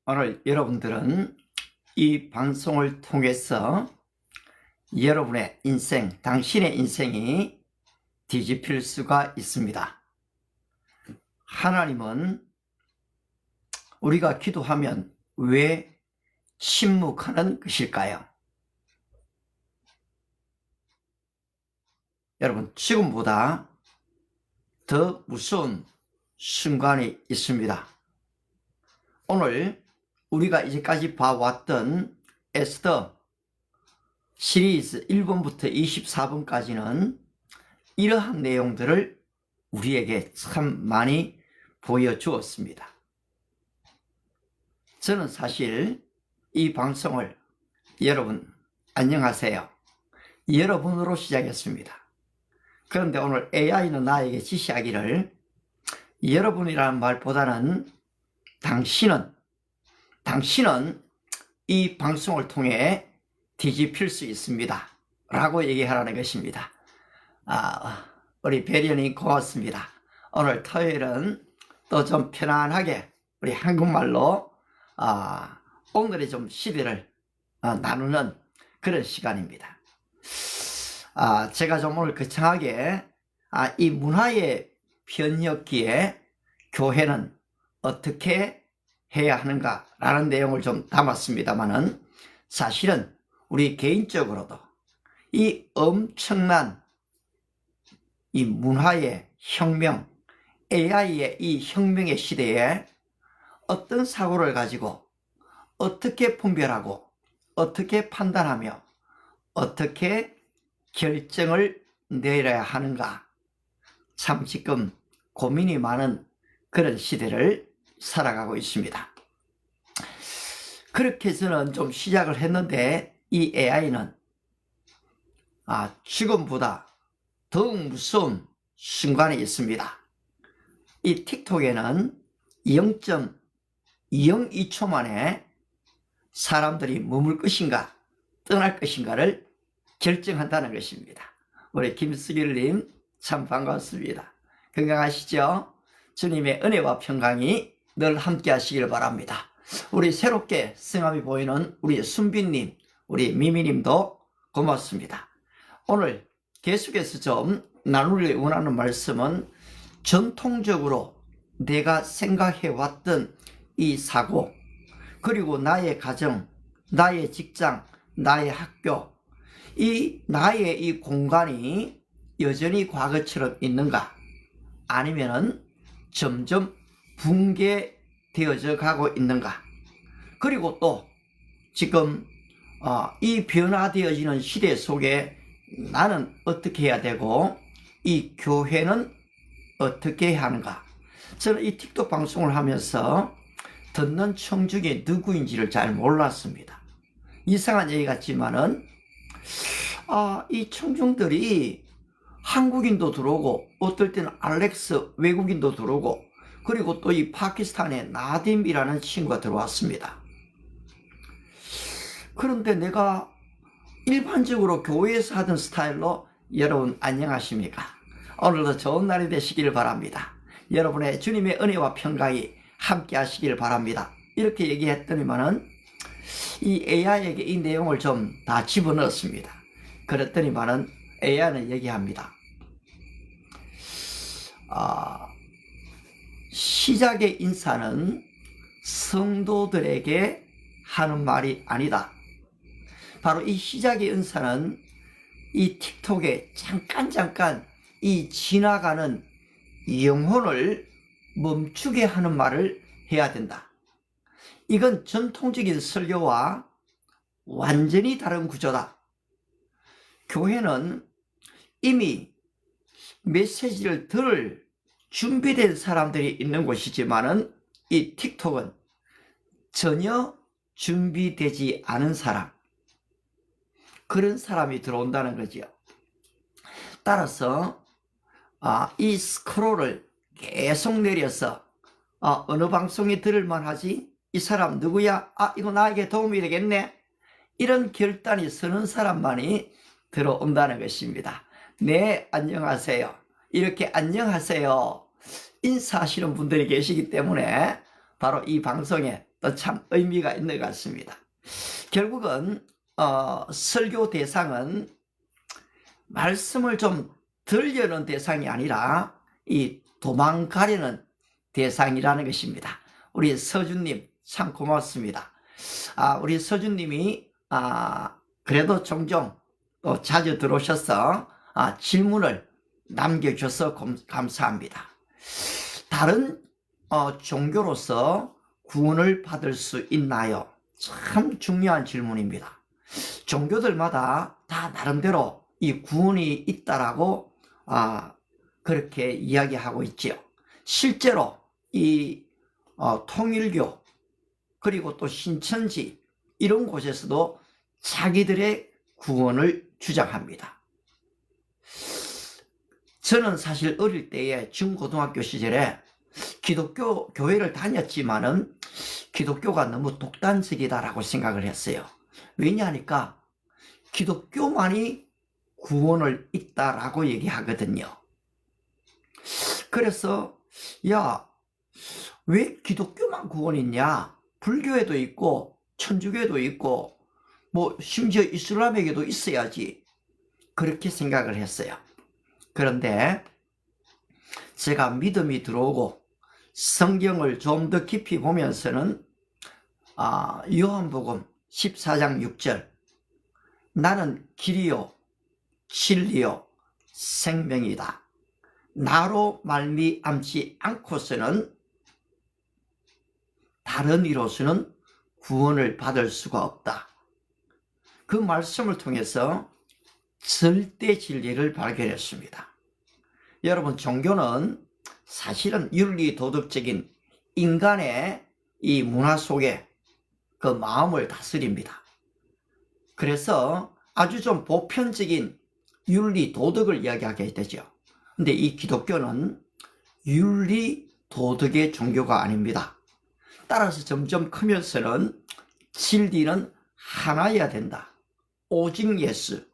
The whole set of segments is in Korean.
오늘 여러분들은 이 방송을 통해서 여러분의 인생, 당신의 인생이 뒤집힐 수가 있습니다. 하나님은 우리가 기도하면 왜 침묵하는 것일까요? 여러분, 지금보다 더 무서운 순간이 있습니다. 오늘 우리가 이제까지 봐왔던 에스더 시리즈 1번부터 24번까지는 이러한 내용들을 우리에게 참 많이 보여주었습니다. 저는 사실 이 방송을 여러분 안녕하세요, 여러분으로 시작했습니다. 그런데 오늘 AI는 나에게 지시하기를 여러분이라는 말보다는 당신은 이 방송을 통해 뒤집힐 수 있습니다 라고 얘기하라는 것입니다. 우리 배련이 고맙습니다. 오늘 토요일은 또 좀 편안하게 우리 한국말로 오늘의 좀 시대를 나누는 그런 시간입니다. 제가 좀 오늘 거창하게 이 문화의 변혁기에 교회는 어떻게 해야 하는가라는 내용을 좀 담았습니다만은, 사실은 우리 개인적으로도 이 엄청난 이 문화의 혁명, AI의 이 혁명의 시대에 어떤 사고를 가지고 어떻게 분별하고 어떻게 판단하며 어떻게 결정을 내려야 하는가, 참 지금 고민이 많은 그런 시대를 살아가고 있습니다. 그렇게 저는 좀 시작을 했는데, 이 AI는 지금보다 더욱 무서운 순간이 있습니다. 이 틱톡에는 0.02초 만에 사람들이 머물 것인가 떠날 것인가를 결정한다는 것입니다. 우리 김수길님 참 반갑습니다. 건강하시죠? 주님의 은혜와 평강이 늘 함께 하시길 바랍니다. 우리 새롭게 성함이 보이는 우리 순빈님, 우리 미미님도 고맙습니다. 오늘 계속해서 좀 나누려 원하는 말씀은 전통적으로 내가 생각해왔던 이 사고, 그리고 나의 가정, 나의 직장, 나의 학교, 이 나의 이 공간이 여전히 과거처럼 있는가, 아니면은 점점 붕괴되어져 가고 있는가, 그리고 또 지금 이 변화되어지는 시대 속에 나는 어떻게 해야 되고 이 교회는 어떻게 해야 하는가. 저는 이 틱톡 방송을 하면서 듣는 청중이 누구인지를 잘 몰랐습니다. 이상한 얘기 같지만은 이 청중들이 한국인도 들어오고, 어떨 때는 알렉스 외국인도 들어오고, 그리고 또 이 파키스탄의 나딤이라는 친구가 들어왔습니다. 그런데 내가 일반적으로 교회에서 하던 스타일로, 여러분 안녕하십니까? 오늘도 좋은 날이 되시길 바랍니다. 여러분의 주님의 은혜와 평강이 함께 하시길 바랍니다. 이렇게 얘기했더니만은 이 AI에게 이 내용을 좀 다 집어넣었습니다. 그랬더니만은 AI는 얘기합니다. 시작의 인사는 성도들에게 하는 말이 아니다. 바로 이 시작의 인사는 이 틱톡에 잠깐 이 지나가는 영혼을 멈추게 하는 말을 해야 된다. 이건 전통적인 설교와 완전히 다른 구조다. 교회는 이미 메시지를 들을 준비된 사람들이 있는 곳이지만은, 이 틱톡은 전혀 준비되지 않은 사람, 그런 사람이 들어온다는 거죠. 따라서 이 스크롤을 계속 내려서 어느 방송이 들을만 하지? 이 사람 누구야? 이거 나에게 도움이 되겠네? 이런 결단이 서는 사람만이 들어온다는 것입니다. 네, 안녕하세요. 이렇게 안녕하세요 인사하시는 분들이 계시기 때문에 바로 이 방송에 또 참 의미가 있는 것 같습니다. 결국은 설교 대상은 말씀을 좀 들려는 대상이 아니라 이 도망가려는 대상이라는 것입니다. 우리 서준님 참 고맙습니다. 우리 서준님이 그래도 종종 또 자주 들어오셔서 질문을 남겨주셔서 감사합니다. 다른 종교로서 구원을 받을 수 있나요? 참 중요한 질문입니다. 종교들마다 다 나름대로 이 구원이 있다라고 그렇게 이야기하고 있지요. 실제로 이 통일교 그리고 또 신천지 이런 곳에서도 자기들의 구원을 주장합니다. 저는 사실 어릴 때에 중고등학교 시절에 기독교 교회를 다녔지만은 기독교가 너무 독단적이다라고 생각을 했어요. 왜냐하니까 기독교만이 구원을 있다라고 얘기하거든요. 그래서 왜 기독교만 구원이 있냐? 불교에도 있고 천주교에도 있고 뭐 심지어 이슬람에게도 있어야지, 그렇게 생각을 했어요. 그런데 제가 믿음이 들어오고 성경을 좀 더 깊이 보면서는 요한복음 14장 6절 나는 길이요 진리요 생명이다. 나로 말미암지 않고서는 다른 이로서는 구원을 받을 수가 없다. 그 말씀을 통해서 절대 진리를 발견했습니다. 여러분, 종교는 사실은 윤리 도덕적인 인간의 이 문화 속에 그 마음을 다스립니다. 그래서 아주 좀 보편적인 윤리 도덕을 이야기하게 되죠. 근데 이 기독교는 윤리 도덕의 종교가 아닙니다. 따라서 점점 크면서는 진리는 하나여야 된다. 오직 예수,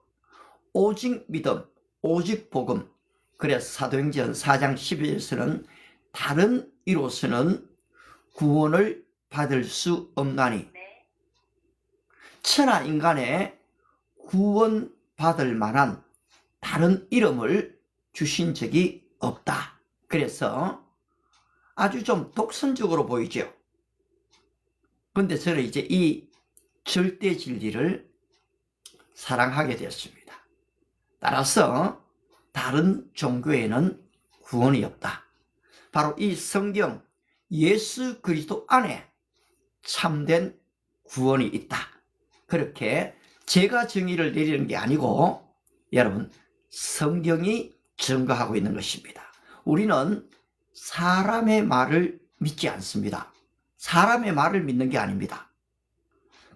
오직 믿음, 오직 복음. 그래서 사도행전 4장 12절에서는 다른 이로서는 구원을 받을 수 없나니, 천하 인간에 구원받을 만한 다른 이름을 주신 적이 없다. 그래서 아주 좀 독선적으로 보이죠. 그런데 저는 이제 이 절대 진리를 사랑하게 되었습니다. 따라서 다른 종교에는 구원이 없다. 바로 이 성경 예수 그리스도 안에 참된 구원이 있다. 그렇게 제가 정의를 내리는 게 아니고 여러분, 성경이 증거하고 있는 것입니다. 우리는 사람의 말을 믿지 않습니다. 사람의 말을 믿는 게 아닙니다.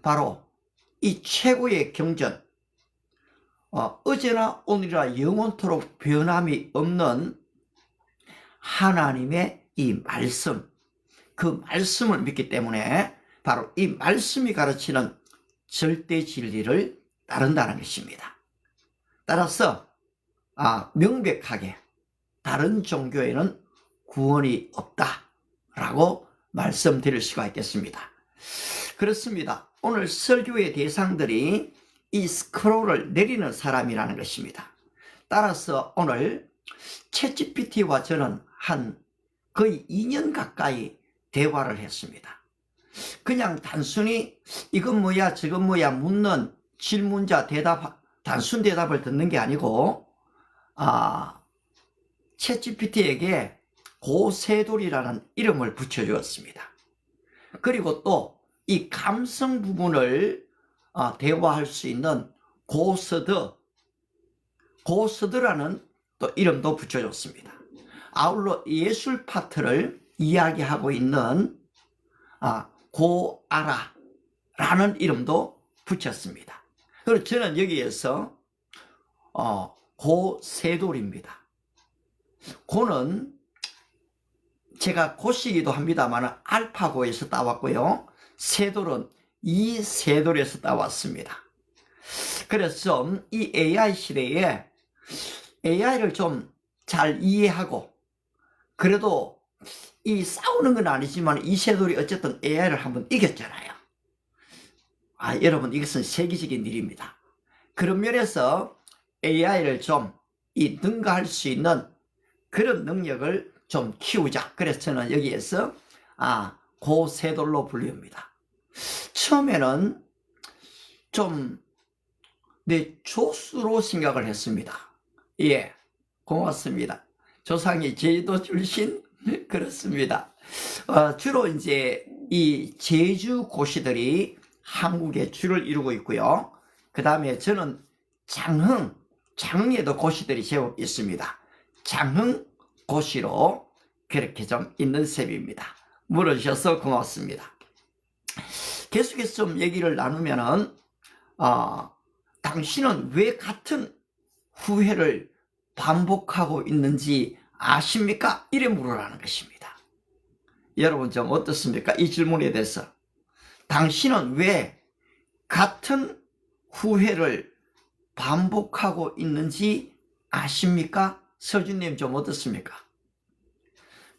바로 이 최고의 경전, 어제나 오늘이나 영원토록 변함이 없는 하나님의 이 말씀, 그 말씀을 믿기 때문에 바로 이 말씀이 가르치는 절대 진리를 따른다는 것입니다. 따라서 명백하게 다른 종교에는 구원이 없다라고 말씀드릴 수가 있겠습니다. 그렇습니다. 오늘 설교의 대상들이 이 스크롤을 내리는 사람이라는 것입니다. 따라서 오늘 챗GPT와 저는 한 거의 2년 가까이 대화를 했습니다. 그냥 단순히 이건 뭐야 저건 뭐야 묻는 질문자 단순 대답을 듣는 게 아니고 챗GPT에게 고세돌이라는 이름을 붙여주었습니다. 그리고 또 이 감성 부분을 대화할 수 있는 고서드라는 또 이름도 붙여줬습니다. 아울러 예술 파트를 이야기하고 있는 고아라라는 이름도 붙였습니다. 그리고 저는 여기에서 고세돌입니다. 고는 제가 고시기도 합니다만 알파고에서 따왔고요. 세돌은 이세돌에서 따왔습니다. 그래서 이 AI 시대에 AI를 좀 잘 이해하고 그래도 이 싸우는 건 아니지만 이세돌이 어쨌든 AI를 한번 이겼잖아요. 여러분, 이것은 세계적인 일입니다. 그런 면에서 AI를 좀 능가할 수 있는 그런 능력을 좀 키우자. 그래서 저는 여기에서 고세돌로 불립니다. 처음에는 좀 내 조수로 생각을 했습니다. 예, 고맙습니다. 조상이 제주도 출신? 그렇습니다. 주로 이제 이 제주 고시들이 한국에 주를 이루고 있고요. 그 다음에 저는 장흥에도 고시들이 제법 있습니다. 장흥 고시로 그렇게 좀 있는 셈입니다. 물어주셔서 고맙습니다. 계속해서 좀 얘기를 나누면은, 당신은 왜 같은 후회를 반복하고 있는지 아십니까? 이래 물으라는 것입니다. 여러분 좀 어떻습니까? 이 질문에 대해서. 당신은 왜 같은 후회를 반복하고 있는지 아십니까? 서준님 좀 어떻습니까?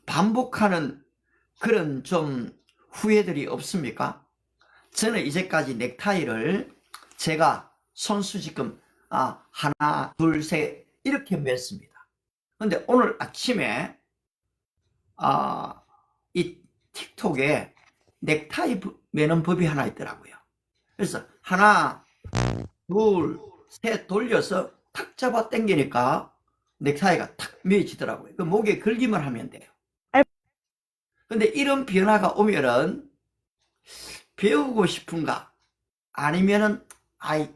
반복하는 그런 좀 후회들이 없습니까? 저는 이제까지 넥타이를 제가 손수 지금 하나, 둘, 셋 이렇게 맸습니다. 근데 오늘 아침에 이 틱톡에 넥타이 매는 법이 하나 있더라고요. 그래서 하나, 둘, 셋 돌려서 탁 잡아 당기니까 넥타이가 탁 매어지더라고요. 그 목에 걸기만 하면 돼요. 근데 이런 변화가 오면은 배우고 싶은가? 아니면은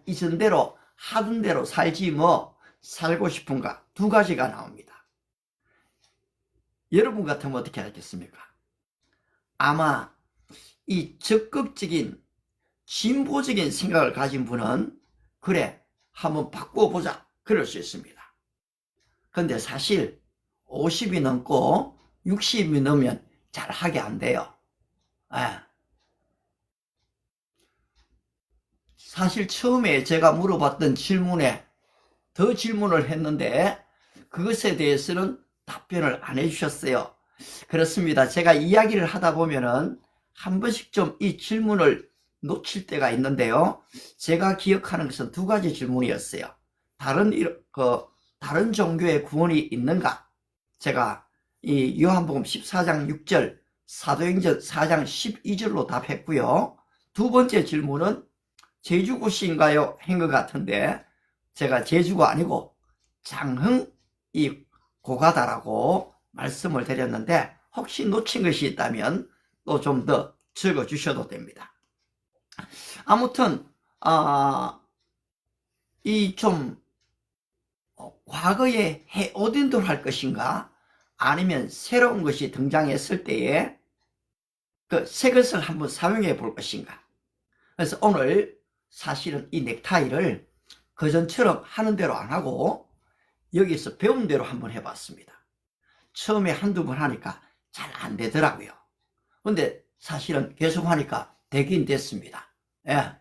이전대로 하던 대로 살지 뭐 살고 싶은가? 두 가지가 나옵니다. 여러분 같으면 어떻게 하겠습니까? 아마 이 적극적인 진보적인 생각을 가진 분은 그래 한번 바꿔보자 그럴 수 있습니다. 근데 사실 50이 넘고 60이 넘으면 잘 하게 안 돼요. 사실 처음에 제가 물어봤던 질문에 더 질문을 했는데 그것에 대해서는 답변을 안 해주셨어요. 그렇습니다. 제가 이야기를 하다 보면은 한 번씩 좀 이 질문을 놓칠 때가 있는데요. 제가 기억하는 것은 두 가지 질문이었어요. 다른 종교의 구원이 있는가? 제가 이 요한복음 14장 6절, 사도행전 4장 12절로 답했고요. 두 번째 질문은 제주고시인가요? 한 것 같은데 제가 제주가 아니고 장흥 이 고가다라고 말씀을 드렸는데 혹시 놓친 것이 있다면 또 좀 더 적어 주셔도 됩니다. 아무튼 이 좀 과거에 해오던 대로 할 것인가 아니면 새로운 것이 등장했을 때에 그 새 것을 한번 사용해 볼 것인가. 그래서 오늘 사실은 이 넥타이를 그전처럼 하는 대로 안 하고 여기서 배운 대로 한번 해봤습니다. 처음에 한두 번 하니까 잘 안 되더라고요. 근데 사실은 계속 하니까 되긴 됐습니다. 예.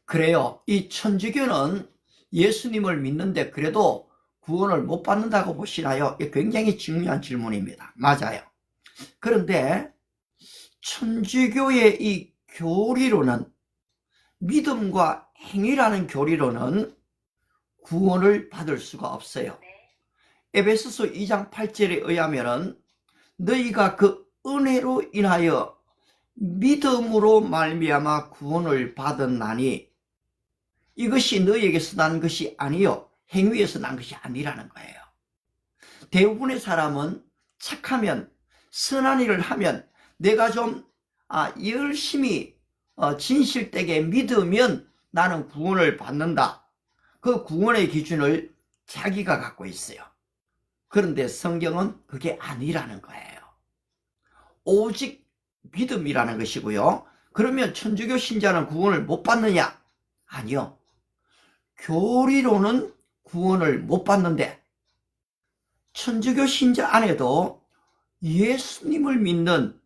그래요. 이 천주교는 예수님을 믿는데 그래도 구원을 못 받는다고 보시나요? 굉장히 중요한 질문입니다. 맞아요. 그런데 천주교의 이 교리로는 믿음과 행위라는 교리로는 구원을 받을 수가 없어요. 에베소서 2장 8절에 의하면 너희가 그 은혜로 인하여 믿음으로 말미암아 구원을 받았나니 이것이 너희에게서 난 것이 아니요 행위에서 난 것이 아니라는 거예요. 대부분의 사람은 착하면 선한 일을 하면 내가 좀 열심히 진실되게 믿으면 나는 구원을 받는다. 그 구원의 기준을 자기가 갖고 있어요. 그런데 성경은 그게 아니라는 거예요. 오직 믿음이라는 것이고요. 그러면 천주교 신자는 구원을 못 받느냐? 아니요. 교리로는 구원을 못 받는데 천주교 신자 안에도 예수님을 믿는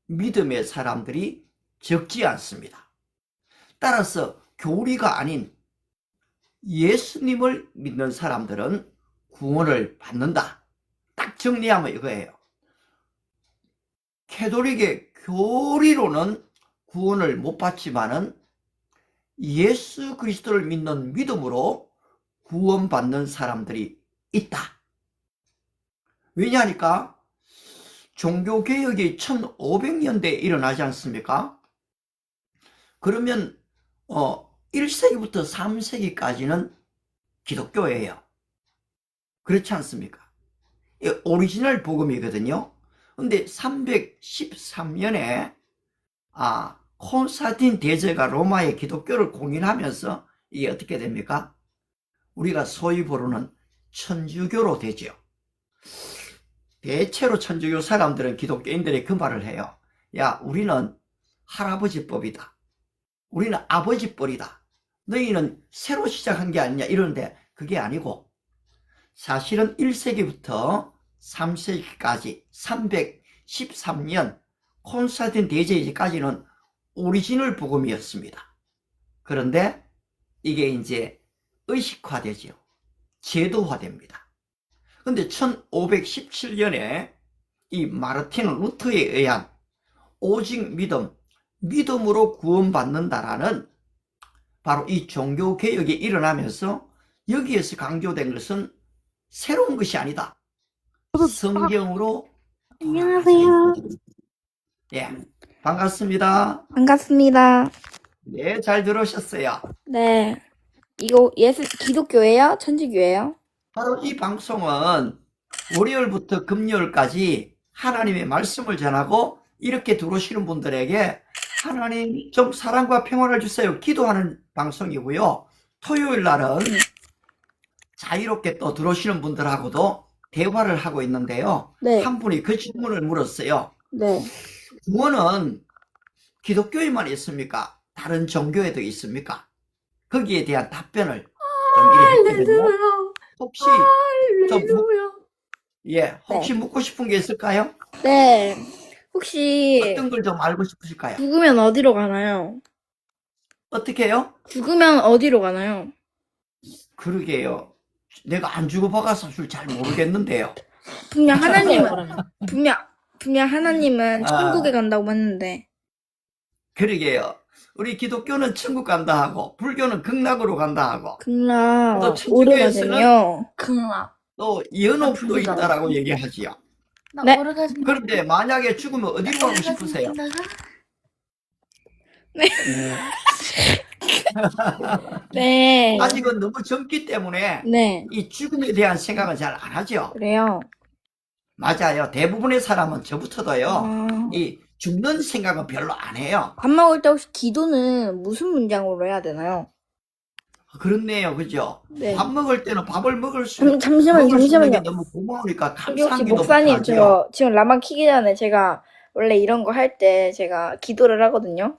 믿음의 사람들이 적지 않습니다. 따라서 교리가 아닌 예수님을 믿는 사람들은 구원을 받는다. 딱 정리하면 이거예요. 캐톨릭의 교리로는 구원을 못 받지만은 예수 그리스도를 믿는 믿음으로 구원받는 사람들이 있다. 왜냐하니까 종교개혁이 1500년대에 일어나지 않습니까? 그러면 1세기부터 3세기까지는 기독교예요. 그렇지 않습니까? 오리지널 복음이거든요. 근데 313년에 콘스탄틴 대제가 로마의 기독교를 공인하면서 이게 어떻게 됩니까? 우리가 소위 부르는 천주교로 되죠. 대체로 천주교 사람들은 기독교인들이 그 말을 해요. 야, 우리는 할아버지법이다. 우리는 아버지뻘이다. 너희는 새로 시작한 게 아니냐 이러는데 그게 아니고 사실은 1세기부터 3세기까지 313년 콘스탄틴 대제까지는 오리지널 복음이었습니다. 그런데 이게 이제 의식화되죠. 제도화됩니다. 근데 1517년에 이 마르틴 루터에 의한 오직 믿음으로 구원받는다라는 바로 이 종교개혁이 일어나면서 여기에서 강조된 것은 새로운 것이 아니다. 성경으로 안녕하세요. 예, 반갑습니다. 반갑습니다. 네, 잘 들으셨어요. 네. 이거 기독교예요? 천주교예요? 바로 이 방송은 월요일부터 금요일까지 하나님의 말씀을 전하고 이렇게 들어오시는 분들에게 하나님 좀 사랑과 평화를 주세요 기도하는 방송이고요. 토요일 날은 자유롭게 또 들어오시는 분들하고도 대화를 하고 있는데요. 네. 한 분이 그 질문을 물었어요. 네. 구원은 기독교에만 있습니까? 다른 종교에도 있습니까? 거기에 대한 답변을 좀 이렇게 했거든요. 혹시 혹시 묻고 싶은 게 있을까요? 네. 혹시 어떤 걸 좀 알고 싶으실까요? 죽으면 어디로 가나요? 어떻게 해요? 죽으면 어디로 가나요? 그러게요. 내가 안 죽어봐서 사실 잘 모르겠는데요. 분명 하나님은 천국에 간다고 했는데. 그러게요. 우리 기독교는 천국 간다 하고 불교는 극락으로 간다 하고 극락 또 오르가즘이요. 천주교에서는 극락. 또 연옥도 있다라고 얘기하지요. 네. 그런데 만약에 죽으면 어디로 가고 싶으세요? 네. 아직은 너무 젊기 때문에 네. 이 죽음에 대한 생각은 잘 안 하죠. 그래요. 맞아요. 대부분의 사람은 저부터도요. 아, 이 죽는 생각은 별로 안 해요. 밥 먹을 때 혹시 기도는 무슨 문장으로 해야 되나요? 그렇네요. 그죠? 네. 밥 먹을 때는 밥을 먹을 수 잠시만요. 있는 게 너무 고마우니까 혹시 감사한 기도부터 목사님, 하죠. 저 지금 라방 키기 전에 제가 원래 이런 거 할 때 제가 기도를 하거든요.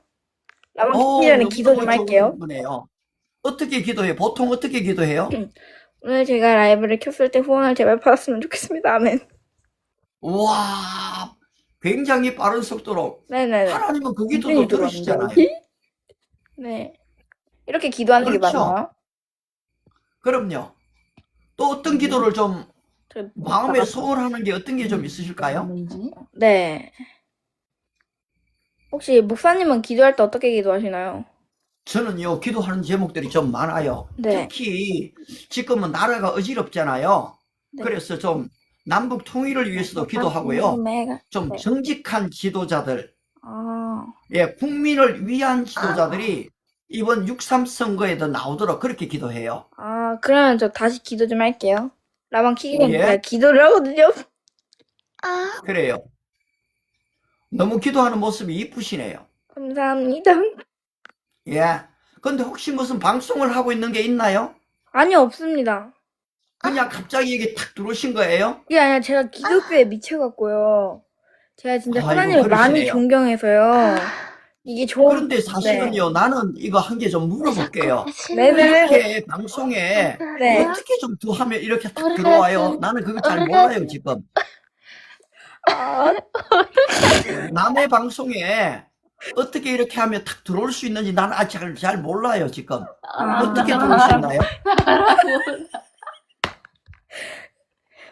라방 키기 전에 기도 좀 할게요. 거네요. 어떻게 기도해요? 보통 어떻게 기도해요? 오늘 제가 라이브를 켰을 때 후원을 제발 받았으면 좋겠습니다. 아멘. 우와, 굉장히 빠른 속도로. 네네네. 하나님은 그 기도도 들으시잖아요. 네. 이렇게 기도하는 게 그렇죠. 맞나요? 그럼요. 또 어떤 기도를 좀 저 마음에 소원하는 게 어떤 게 좀 있으실까요? 네. 혹시 목사님은 기도할 때 어떻게 기도하시나요? 저는요, 기도하는 제목들이 좀 많아요. 네. 특히 지금은 나라가 어지럽잖아요. 네. 그래서 좀 남북 통일을 위해서도 기도하고요. 좀 네. 정직한 지도자들, 아, 예, 국민을 위한 지도자들이 이번 6.3 선거에도 나오도록 그렇게 기도해요. 그러면 저 다시 기도 좀 할게요. 라방 키기 전에 예. 제가 기도를 하거든요. 그래요. 너무 기도하는 모습이 이쁘시네요. 감사합니다. 예. 근데 혹시 무슨 방송을 하고 있는 게 있나요? 아니요, 없습니다. 그냥 갑자기 이게 탁 들어오신 거예요? 이게 아니라 제가 기독교에 미쳐갖고요. 제가 진짜 아이고, 하나님을 많이 그러시네요. 존경해서요. 이게 좋은. 그런데 사실은요, 나는 이거 한 개 좀 물어볼게요. 네네. 이렇게 방송에 네. 어떻게 좀 더 하면 이렇게 탁 들어와요? 나는 그거 잘 몰라요, 지금. 남의 방송에 어떻게 이렇게 하면 탁 들어올 수 있는지 나는 아직 잘 몰라요, 지금. 어떻게 들어올 수 있나요?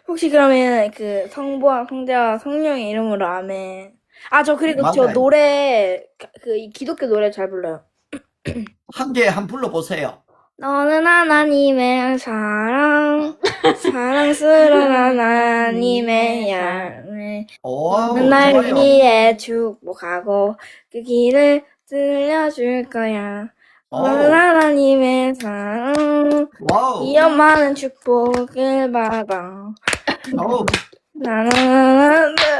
혹시 그러면 그 성부와 성자와 성령의 이름으로 아멘. 아, 저 그리고 저 맞아요. 노래, 이 기독교 노래 잘 불러요. 한 개 한 불러보세요. 너는 하나님의 사랑스러운 하나님의 양을 오, 너는 날 좋아요. 위해 축복하고 그 길을 들려줄 거야. 너는 오, 하나님의 사랑 와우. 이 엄마는 축복을 받아. 오, 나는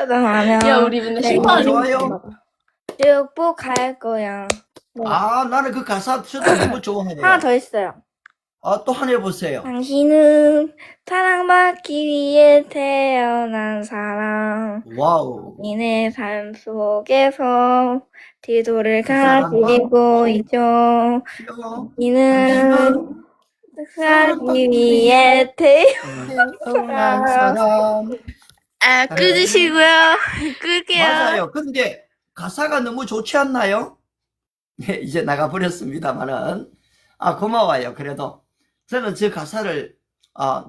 하며 야, 우리 맨날 내 신나는 좋아요. 축복할 거야. 네. 아, 나는 그 가사 저도 너무 좋아해요. 하나 더 있어요. 또 한 해보세요. 당신은 사랑받기 위해 태어난 사람. 와우. 당신의 삶 속에서 기도를 사랑받고 가지고 있죠. 당신은 살기 위해 태어난 사람. 아, 끄주시고요. 끌게요. 맞아요. 근데 가사가 너무 좋지 않나요? 네, 이제 나가버렸습니다만은. 고마워요. 그래도. 저는 저 가사를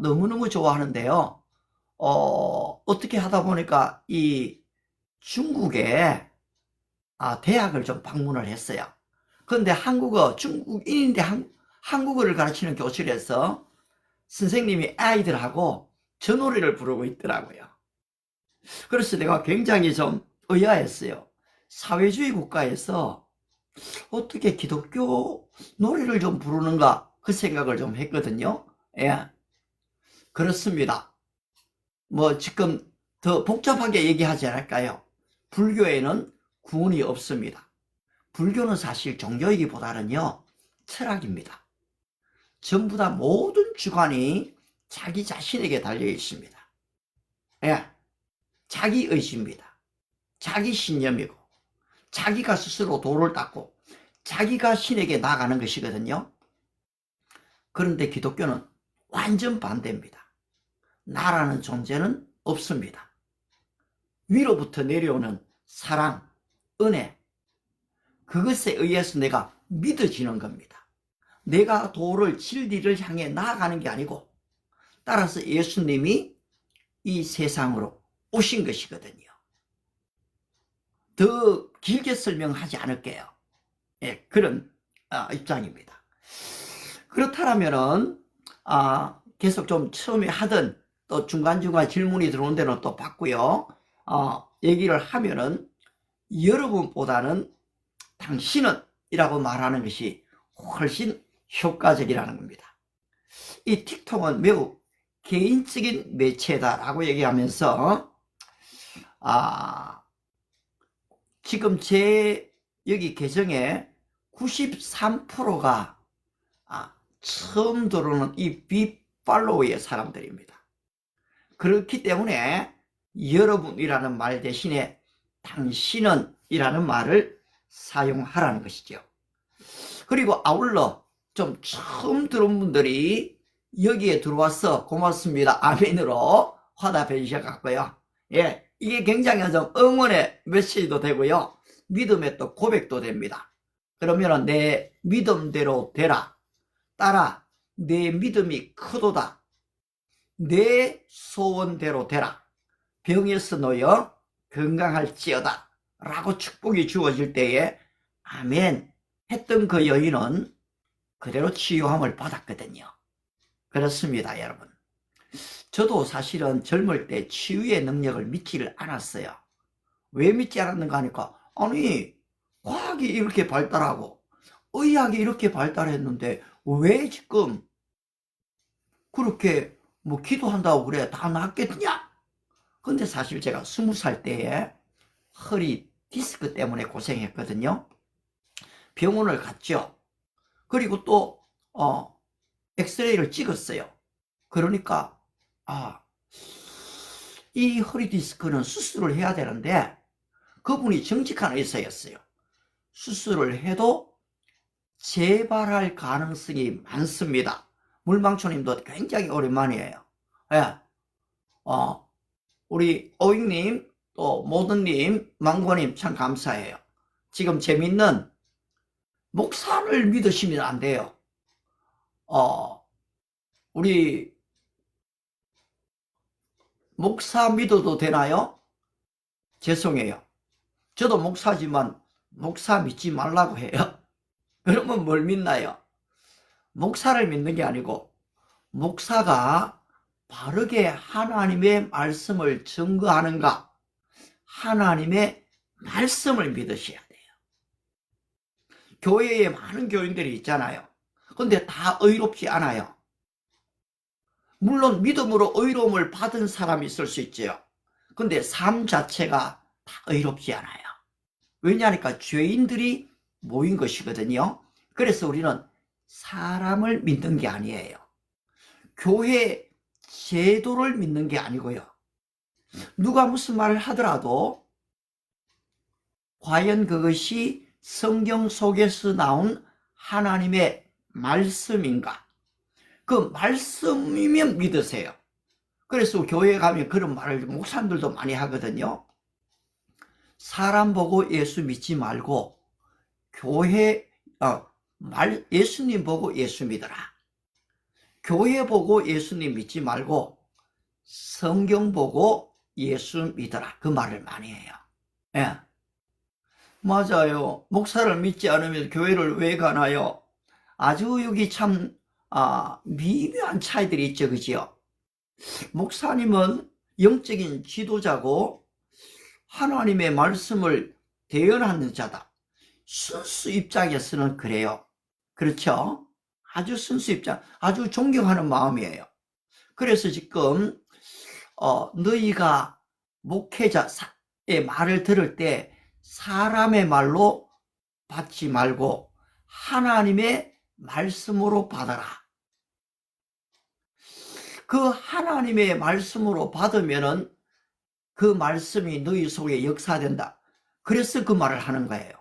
너무너무 좋아하는데요. 어떻게 하다 보니까 이 중국에 대학을 좀 방문을 했어요. 그런데 중국인인데 한국어를 가르치는 교실에서 선생님이 아이들하고 저 노래를 부르고 있더라고요. 그래서 내가 굉장히 좀 의아했어요. 사회주의 국가에서 어떻게 기독교 노래를 좀 부르는가 그 생각을 좀 했거든요. 예, 그렇습니다. 뭐 지금 더 복잡하게 얘기하지 않을까요? 불교에는 구원이 없습니다. 불교는 사실 종교이기보다는요, 철학입니다. 전부 다 모든 주관이 자기 자신에게 달려 있습니다. 예, 자기 의지입니다. 자기 신념이고, 자기가 스스로 도를 닦고, 자기가 신에게 나아가는 것이거든요. 그런데 기독교는 완전 반대입니다. 나라는 존재는 없습니다. 위로부터 내려오는 사랑, 은혜, 그것에 의해서 내가 믿어지는 겁니다. 내가 도를 진리를 향해 나아가는 게 아니고, 따라서 예수님이 이 세상으로 오신 것이거든요. 더 길게 설명하지 않을게요. 예, 그런 입장입니다. 그렇다면은 계속 좀 처음에 하던 또 중간중간 질문이 들어온 데는 또 받고요. 얘기를 하면은 여러분보다는 당신은 이라고 말하는 것이 훨씬 효과적이라는 겁니다. 이 틱톡은 매우 개인적인 매체다라고 얘기하면서 지금 제 여기 계정에 93%가 처음 들어오는 이 비팔로우의 사람들입니다. 그렇기 때문에 여러분이라는 말 대신에 당신은 이라는 말을 사용하라는 것이죠. 그리고 아울러 좀 처음 들어온 분들이 여기에 들어와서 고맙습니다. 아멘으로 화답해 주셔갖고요. 예, 이게 굉장히 좀 응원의 메시지도 되고요. 믿음의 또 고백도 됩니다. 그러면 내 믿음대로 되라. 따라 내 믿음이 크도다. 내 소원대로 되라. 병에서 놓여 건강할지어다. 라고 축복이 주어질 때에 아멘 했던 그 여인은 그대로 치유함을 받았거든요. 그렇습니다, 여러분. 저도 사실은 젊을 때 치유의 능력을 믿지를 않았어요. 왜 믿지 않았는가 하니까 아니 과학이 이렇게 발달하고 의학이 이렇게 발달했는데 왜 지금 그렇게 뭐 기도한다고 그래 다 낫겠냐? 근데 사실 제가 20살 때에 허리 디스크 때문에 고생했거든요. 병원을 갔죠. 그리고 또 엑스레이를 찍었어요. 그러니까 이 허리 디스크는 수술을 해야 되는데 그분이 정직한 의사였어요. 수술을 해도 재발할 가능성이 많습니다. 물망초님도 굉장히 오랜만이에요. 예. 우리 오익님, 또 모든님, 망고님 참 감사해요. 지금 재밌는 목사를 믿으시면 안 돼요. 우리 목사 믿어도 되나요? 죄송해요. 저도 목사지만 목사 믿지 말라고 해요. 그러면 뭘 믿나요? 목사를 믿는 게 아니고 목사가 바르게 하나님의 말씀을 증거하는가, 하나님의 말씀을 믿으셔야 돼요. 교회에 많은 교인들이 있잖아요. 근데 다 의롭지 않아요. 물론 믿음으로 의로움을 받은 사람이 있을 수 있죠. 근데 삶 자체가 다 의롭지 않아요. 왜냐하니까 죄인들이 모인 것이거든요. 그래서 우리는 사람을 믿는 게 아니에요. 교회 제도를 믿는 게 아니고요. 누가 무슨 말을 하더라도 과연 그것이 성경 속에서 나온 하나님의 말씀인가? 그 말씀이면 믿으세요. 그래서 교회에 가면 그런 말을 목사님들도 많이 하거든요. 사람 보고 예수 믿지 말고 예수님 보고 예수 믿어라. 교회 보고 예수님 믿지 말고 성경 보고 예수 믿어라. 그 말을 많이 해요. 예. 맞아요. 목사를 믿지 않으면 교회를 왜 가나요? 아주 여기 참 미묘한 차이들이 있죠. 그죠? 목사님은 영적인 지도자고 하나님의 말씀을 대언하는 자다. 순수 입장에서는 그래요. 그렇죠? 아주 순수 입장, 아주 존경하는 마음이에요. 그래서 지금 너희가 목회자의 말을 들을 때 사람의 말로 받지 말고 하나님의 말씀으로 받아라. 그 하나님의 말씀으로 받으면은 그 말씀이 너희 속에 역사된다. 그래서 그 말을 하는 거예요.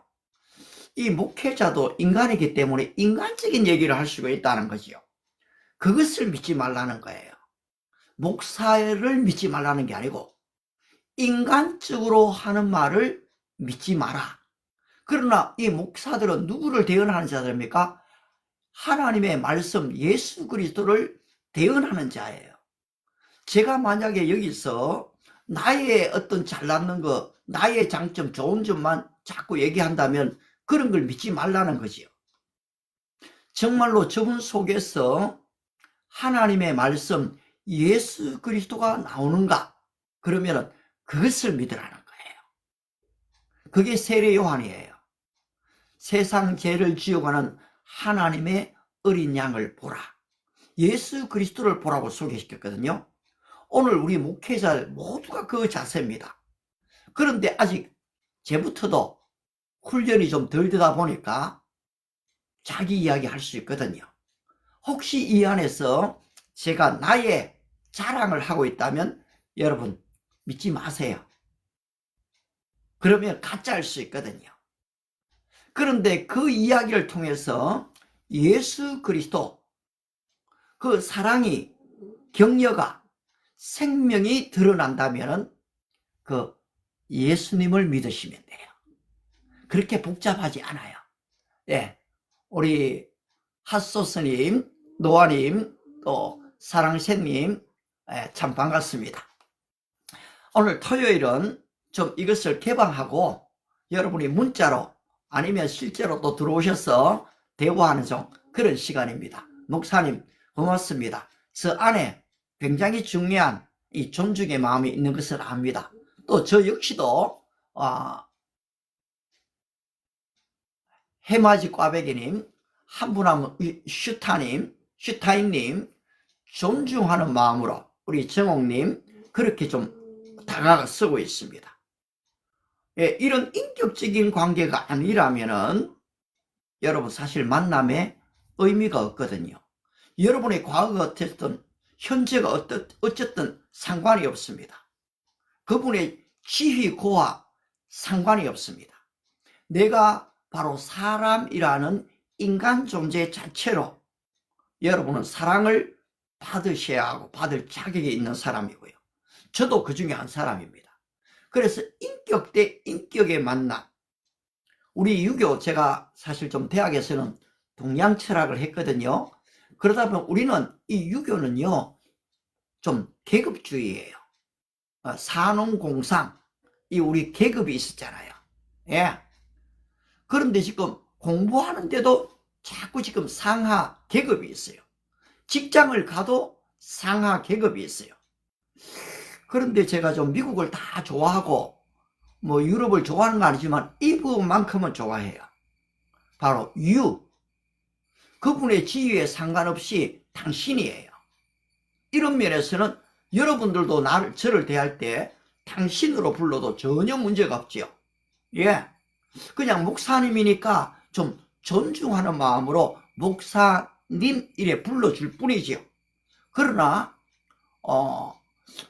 이 목회자도 인간이기 때문에 인간적인 얘기를 할 수가 있다는 거죠. 그것을 믿지 말라는 거예요. 목사를 믿지 말라는 게 아니고 인간적으로 하는 말을 믿지 마라. 그러나 이 목사들은 누구를 대언하는 자들입니까? 하나님의 말씀 예수 그리스도를 대언하는 자예요. 제가 만약에 여기서 나의 어떤 잘났는 거, 나의 장점, 좋은 점만 자꾸 얘기한다면 그런 걸 믿지 말라는 거지요. 정말로 저분 속에서 하나님의 말씀 예수 그리스도가 나오는가? 그러면 그것을 믿으라는 거예요. 그게 세례 요한이에요. 세상 죄를 지어가는 하나님의 어린 양을 보라. 예수 그리스도를 보라고 소개시켰거든요. 오늘 우리 목회자 모두가 그 자세입니다. 그런데 아직 제부터도 훈련이 좀 덜 되다 보니까 자기 이야기 할 수 있거든요. 혹시 이 안에서 제가 나의 자랑을 하고 있다면 여러분 믿지 마세요. 그러면 가짜일 수 있거든요. 그런데 그 이야기를 통해서 예수 그리스도 그 사랑이, 격려가, 생명이 드러난다면 그 예수님을 믿으시면 돼요. 그렇게 복잡하지 않아요. 예, 우리 핫소스님, 노아님, 또 사랑새님, 참 반갑습니다. 오늘 토요일은 좀 이것을 개방하고 여러분이 문자로 아니면 실제로 또 들어오셔서 대화하는 좀 그런 시간입니다. 목사님 고맙습니다. 저 안에 굉장히 중요한 이 존중의 마음이 있는 것을 압니다. 또 저 역시도 해맞이 꽈배기님, 한 분 하면 슈타인님 존중하는 마음으로 우리 정옥님 그렇게 좀 다가서고 있습니다. 예, 이런 인격적인 관계가 아니라면은 여러분 사실 만남에 의미가 없거든요. 여러분의 과거가 어쨌든 현재가 어쨌든 상관이 없습니다. 그분의 지휘고와 상관이 없습니다. 내가 바로 사람이라는 인간 존재 자체로 여러분은 사랑을 받으셔야 하고 받을 자격이 있는 사람이고요. 저도 그 중에 한 사람입니다. 그래서 인격 대 인격의 만남. 우리 유교, 제가 사실 좀 대학에서는 동양 철학을 했거든요. 그러다 보면 우리는 이 유교는요 좀 계급주의예요. 산업공상, 이 우리 계급이 있었잖아요. 예. 그런데 지금 공부하는데도 자꾸 지금 상하 계급이 있어요. 직장을 가도 상하 계급이 있어요. 그런데 제가 좀 미국을 다 좋아하고 뭐 유럽을 좋아하는 건 아니지만 이 부분만큼은 좋아해요. 바로 그분의 지위에 상관없이 당신이에요. 이런 면에서는 여러분들도 저를 대할 때 당신으로 불러도 전혀 문제가 없지요. 예. 그냥 목사님이니까 좀 존중하는 마음으로 목사님 이래 불러줄 뿐이지요. 그러나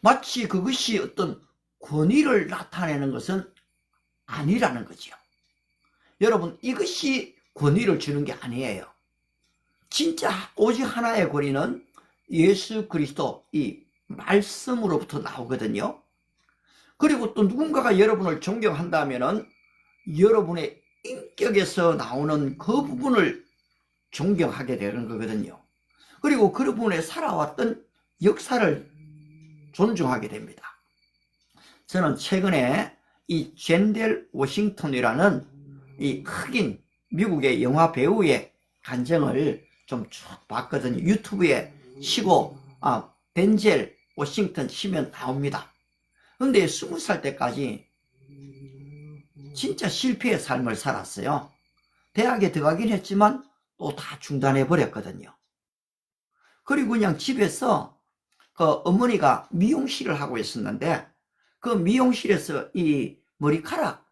마치 그것이 어떤 권위를 나타내는 것은 아니라는 거지요. 여러분, 이것이 권위를 주는 게 아니에요. 진짜 오직 하나의 권위는 예수 그리스도 이 말씀으로부터 나오거든요. 그리고 또 누군가가 여러분을 존경한다면은 여러분의 인격에서 나오는 그 부분을 존경하게 되는 거거든요. 그리고 그 부분에 살아왔던 역사를 존중하게 됩니다. 저는 최근에 이 젠델 워싱턴이라는 이 흑인 미국의 영화 배우의 간증을 좀 쭉 봤거든요. 유튜브에 치고 덴젤 워싱턴 치면 나옵니다. 근데 20살 때까지 진짜 실패의 삶을 살았어요. 대학에 들어가긴 했지만 또 다 중단해 버렸거든요. 그리고 그냥 집에서 그 어머니가 미용실을 하고 있었는데 그 미용실에서 이 머리카락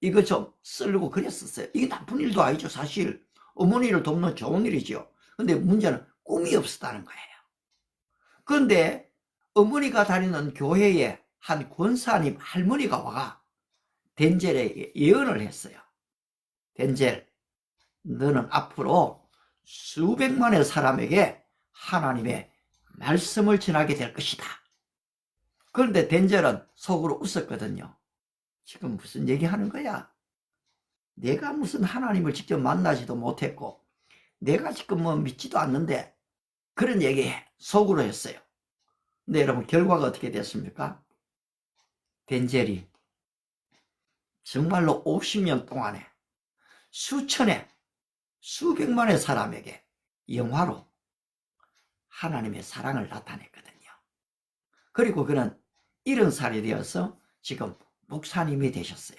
이거 좀 썰고 그랬었어요. 이게 나쁜 일도 아니죠. 사실 어머니를 돕는 좋은 일이죠. 근데 문제는 꿈이 없었다는 거예요. 그런데 어머니가 다니는 교회에 한 권사님 할머니가 와가 덴젤에게 예언을 했어요. 덴젤, 너는 앞으로 수백만의 사람에게 하나님의 말씀을 전하게 될 것이다. 그런데 덴젤은 속으로 웃었거든요. 지금 무슨 얘기하는 거야? 내가 무슨 하나님을 직접 만나지도 못했고 내가 지금 뭐 믿지도 않는데 그런 얘기 속으로 했어요. 근데 여러분 결과가 어떻게 됐습니까? 덴젤이 정말로 50년 동안에 수천에 수백만의 사람에게 영화로 하나님의 사랑을 나타냈거든요. 그리고 그는 70살이 되어서 지금 목사님이 되셨어요.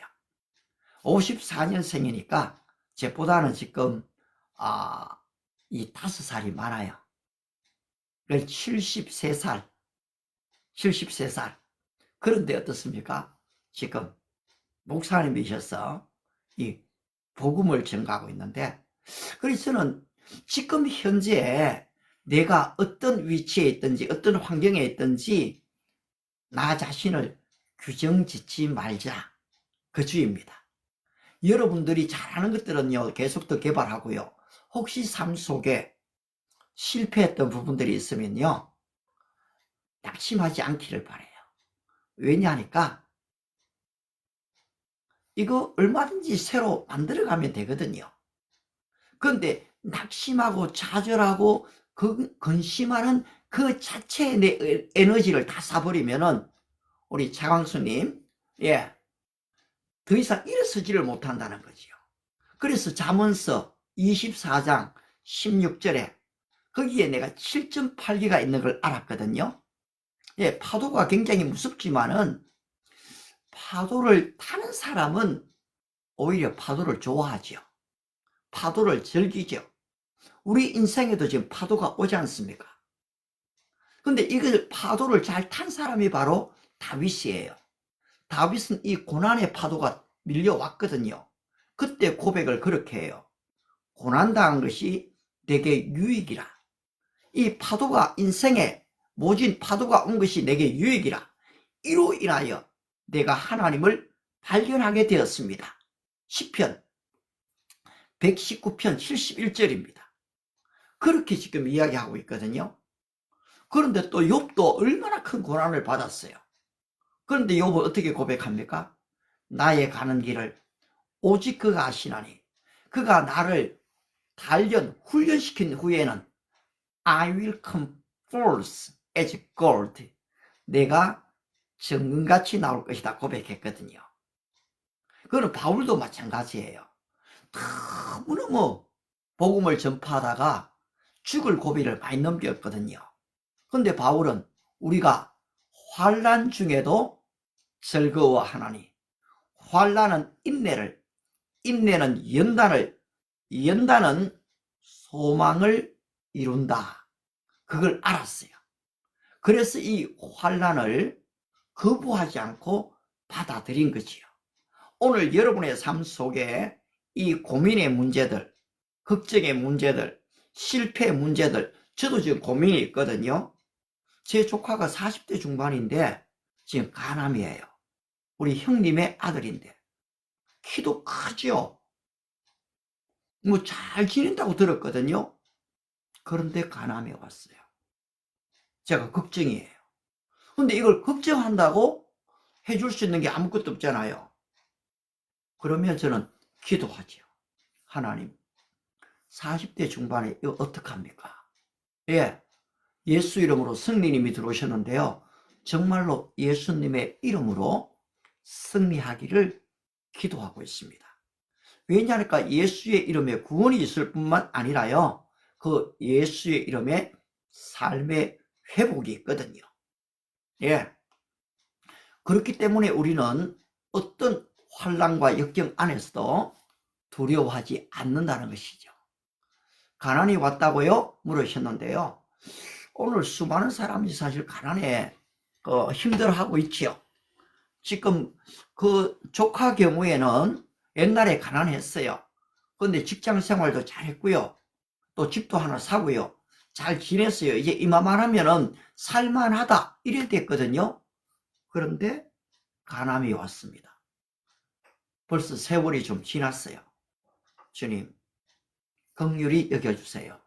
54년생이니까 쟤보다는 지금 이 5살이 많아요. 73살. 그런데 어떻습니까? 지금 목사님이셔서 이 복음을 전가하고 있는데, 그래서 저는 지금 현재 내가 어떤 위치에 있든지 어떤 환경에 있든지 나 자신을 규정짓지 말자, 그 주의입니다. 여러분들이 잘하는 것들은요 계속 더 개발하고요, 혹시 삶 속에 실패했던 부분들이 있으면요 낙심하지 않기를 바라요. 왜냐하니까 이거 얼마든지 새로 만들어가면 되거든요. 그런데 낙심하고 좌절하고 근심하는 그 자체의 내 에너지를 다 쏴버리면은 우리 차광수님, 더 이상 일어서지를 못한다는 거지요. 그래서 잠언서 24장 16절에 거기에 내가 7.8개가 있는 걸 알았거든요. 파도가 굉장히 무섭지만은 파도를 타는 사람은 오히려 파도를 좋아하죠. 파도를 즐기죠. 우리 인생에도 지금 파도가 오지 않습니까? 근데 이걸 파도를 잘 탄 사람이 바로 다윗이에요. 다윗은 이 고난의 파도가 밀려왔거든요. 그때 고백을 그렇게 해요. 고난당한 것이 내게 유익이라. 이 파도가 인생에 모진 파도가 온 것이 내게 유익이라. 이로 인하여 내가 하나님을 발견하게 되었습니다. 시편 119편 71절입니다. 그렇게 지금 이야기하고 있거든요. 그런데 또 욥도 얼마나 큰 고난을 받았어요. 그런데 욥은 어떻게 고백합니까? 나의 가는 길을 오직 그가 아시나니 그가 나를 훈련시킨 후에는 I will come forth as gold. 내가 정금같이 나올 것이다 고백했거든요. 그거는 바울도 마찬가지예요. 너무너무 복음을 전파하다가 죽을 고비를 많이 넘겼거든요. 근데 바울은 우리가 환난 중에도 즐거워하나니, 환난은 인내를, 인내는 연단은 소망을 이룬다. 그걸 알았어요. 그래서 이 환난을 거부하지 않고 받아들인 거지요. 오늘 여러분의 삶 속에 이 고민의 문제들, 걱정의 문제들, 실패의 문제들, 저도 지금 고민이 있거든요. 제 조카가 40대 중반인데 지금 간암이에요. 우리 형님의 아들인데 키도 크죠. 뭐 잘 지낸다고 들었거든요. 그런데 간암이 왔어요. 제가 걱정이에요. 근데 이걸 걱정한다고 해줄 수 있는 게 아무것도 없잖아요. 그러면 저는 기도하죠. 하나님, 40대 중반에 이거 어떡합니까? 예, 예수 이름으로 성령님이 들어오셨는데요. 정말로 예수님의 이름으로 승리하기를 기도하고 있습니다. 왜냐하니까 예수의 이름에 구원이 있을 뿐만 아니라요. 그 예수의 이름에 삶의 회복이 있거든요. 예. 그렇기 때문에 우리는 어떤 환난과 역경 안에서도 두려워하지 않는다는 것이죠. 가난이 왔다고요? 물으셨는데요. 오늘 수많은 사람이 사실 가난에 힘들어하고 있지요. 지금 그 조카 경우에는 옛날에 가난했어요. 근데 직장 생활도 잘했고요. 또 집도 하나 사고요. 잘 지냈어요. 이제 이마만 하면은 살만하다 이래 됐거든요. 그런데 간암이 왔습니다. 벌써 세월이 좀 지났어요. 주님, 긍휼히 여겨주세요.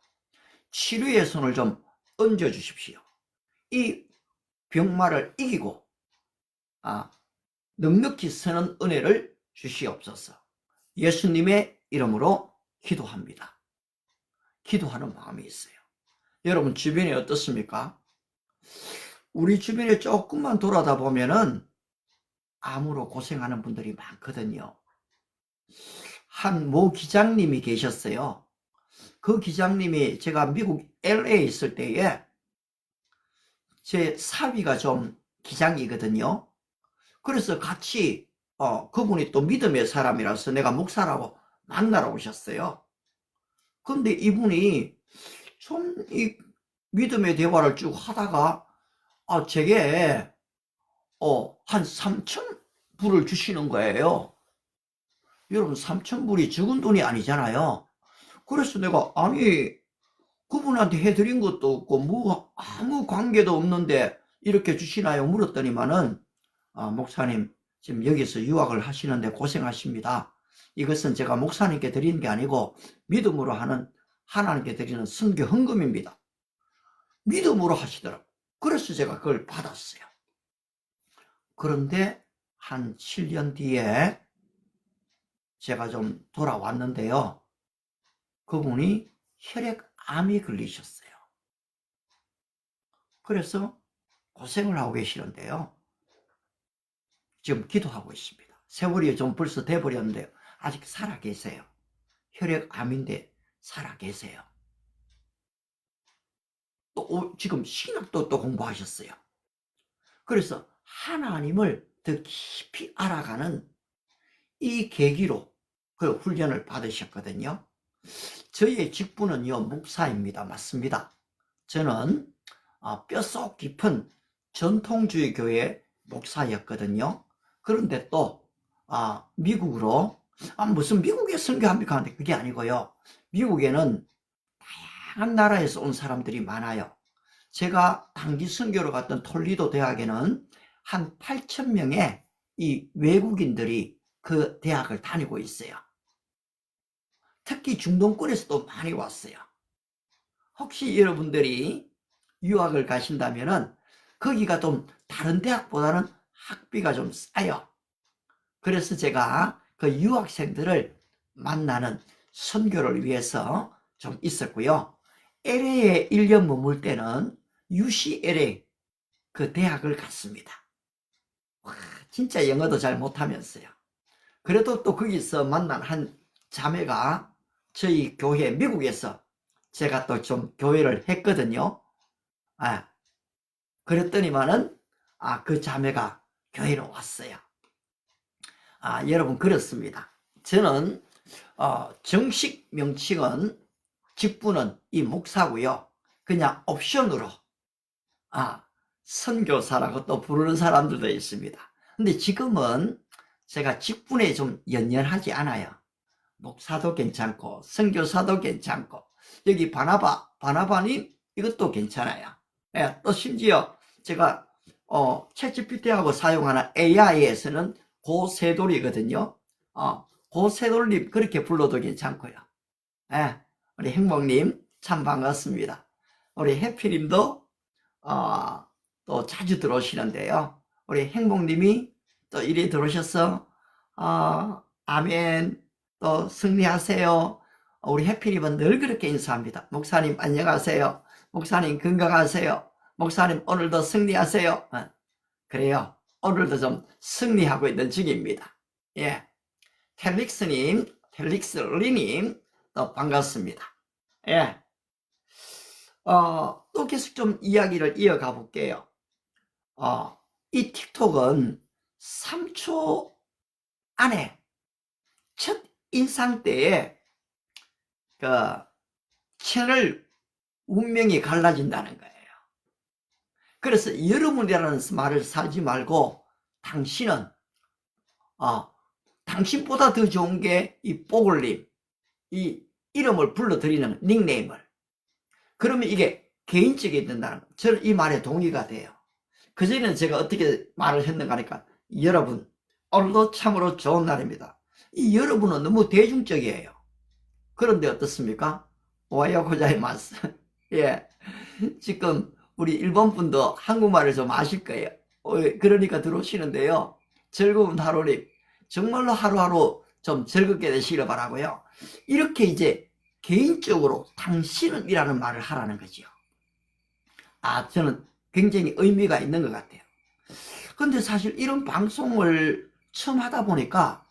치료의 손을 좀 얹어 주십시오. 이 병마를 이기고 넉넉히 서는 은혜를 주시옵소서. 예수님의 이름으로 기도합니다. 기도하는 마음이 있어요. 여러분 주변에 어떻습니까? 우리 주변에 조금만 돌아다 보면은 암으로 고생하는 분들이 많거든요. 한 모 기장님이 계셨어요. 그 기장님이 제가 미국 LA에 있을 때에 제 사위가 좀 기장이거든요. 그래서 같이 그분이 또 믿음의 사람이라서 내가 목사라고 만나러 오셨어요. 근데 이분이 좀 이 믿음의 대화를 쭉 하다가 제게 한 3,000불을 주시는 거예요. 여러분 3,000불이 적은 돈이 아니잖아요. 그래서 내가 아니 그분한테 해드린 것도 없고 뭐 아무 관계도 없는데 이렇게 주시나요? 물었더니만은 목사님 지금 여기서 유학을 하시는데 고생하십니다. 이것은 제가 목사님께 드리는 게 아니고 믿음으로 하는 하나님께 드리는 선교 헌금입니다. 믿음으로 하시더라고요. 그래서 제가 그걸 받았어요. 그런데 한 7년 뒤에 제가 좀 돌아왔는데요. 그분이 혈액암이 걸리셨어요. 그래서 고생을 하고 계시는데요. 지금 기도하고 있습니다. 세월이 좀 벌써 돼버렸는데요. 아직 살아 계세요. 혈액암인데 살아 계세요. 또 지금 신학도 또 공부하셨어요. 그래서 하나님을 더 깊이 알아가는 이 계기로 그 훈련을 받으셨거든요. 저의 직분은요 목사입니다. 맞습니다. 저는 뼛속 깊은 전통주의 교회 목사였거든요. 그런데 또 미국으로 무슨 미국에 선교합니까 하는데 그게 아니고요. 미국에는 다양한 나라에서 온 사람들이 많아요. 제가 단기 선교로 갔던 톨리도 대학에는 한 8,000명의 이 외국인들이 그 대학을 다니고 있어요. 특히 중동권에서도 많이 왔어요. 혹시 여러분들이 유학을 가신다면은 거기가 좀 다른 대학보다는 학비가 좀 싸요. 그래서 제가 그 유학생들을 만나는 선교를 위해서 좀 있었고요. LA에 1년 머물 때는 UCLA 그 대학을 갔습니다. 와, 진짜 영어도 잘 못하면서요. 그래도 또 거기서 만난 한 자매가 저희 교회 미국에서 제가 또 좀 교회를 했거든요. 아, 그랬더니만은 그 자매가 교회로 왔어요. 여러분 그렇습니다. 저는 정식 명칭은 직분은 이 목사고요. 그냥 옵션으로 선교사라고 또 부르는 사람들도 있습니다. 근데 지금은 제가 직분에 좀 연연하지 않아요. 목사도 괜찮고 선교사도 괜찮고 여기 바나바님 이것도 괜찮아요. 예, 또 심지어 제가 챗GPT하고 사용하는 AI에서는 고세돌이거든요. 고세돌님 그렇게 불러도 괜찮고요. 예, 우리 행복님 참 반갑습니다. 우리 해피님도 또 자주 들어오시는데요. 우리 행복님이 또 이리 들어오셔서 아멘 또 승리하세요. 우리 해피님은 늘 그렇게 인사합니다. 목사님 안녕하세요. 목사님 건강하세요. 목사님 오늘도 승리하세요. 그래요. 오늘도 좀 승리하고 있는 중입니다. 예, 텔릭스리님 또 반갑습니다. 예, 또 계속 좀 이야기를 이어가 볼게요. 이 틱톡은 3초 안에 첫 인상 때에 그 채널 운명이 갈라진다는 거예요. 그래서 여러분이라는 말을 사지 말고 당신은 당신보다 더 좋은 게 이 뽀글님 이 이름을 불러드리는 닉네임을 그러면 이게 개인적이 된다는 거. 저는 이 말에 동의가 돼요. 그전에는 제가 어떻게 말을 했는가 하니까 여러분 오늘도 참으로 좋은 날입니다. 이 여러분은 너무 대중적이에요. 그런데 어떻습니까? 와요 고자이마스. 예, 지금 우리 일본 분도 한국말을 좀 아실 거예요. 그러니까 들어오시는데요. 즐거운 하루님 정말로 하루하루 좀 즐겁게 되시길 바라고요. 이렇게 이제 개인적으로 당신은 이라는 말을 하라는 거죠. 저는 굉장히 의미가 있는 것 같아요. 근데 사실 이런 방송을 처음 하다 보니까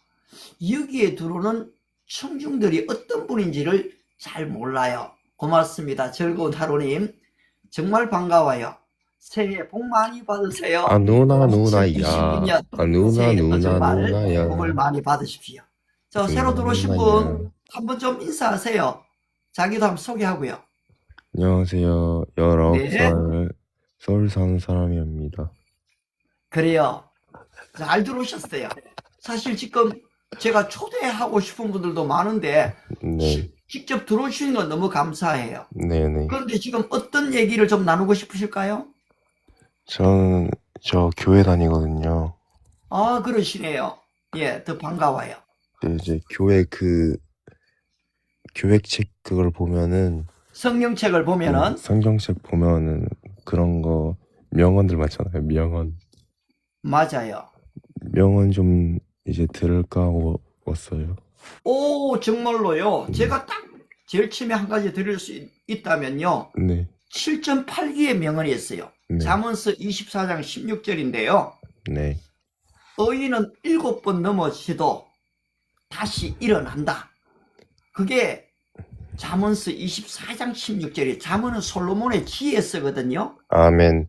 여기에 들어오는 청중들이 어떤 분인지를 잘 몰라요. 고맙습니다. 즐거운 하루님 정말 반가워요. 새해 복 많이 받으세요. 누나야. 2022년 새해에도 정말 누나야. 복을 많이 받으십시오. 저 새로 들어오신 누나야. 분 한번 좀 인사하세요. 자기도 한번 소개하고요. 안녕하세요. 19살 서울 사는 사람입니다. 그래요. 잘 들어오셨어요. 사실 지금 제가 초대하고 싶은 분들도 많은데 네, 직접 들어오시는 건 너무 감사해요. 네네. 그런데 지금 어떤 얘기를 좀 나누고 싶으실까요? 저는 저 교회 다니거든요. 그러시네요. 예, 더 반가워요. 이제 교회 그 교획책 그걸 보면은 성경책을 보면은 성경책 보면은 그런 거 명언들 많잖아요. 맞아요. 명언 좀 이제 들을까 하고 왔어요. 오, 정말로요. 제가 딱 제일 처음에 한 가지 드릴 수 있다면요. 네, 7.8기의 명언이 있어요. 네, 잠언서 24장 16절인데요. 네, 의인은 7번 넘어지도 다시 일어난다. 그게 잠언서 24장 16절이 잠언은 솔로몬의 지혜서거든요. 아멘.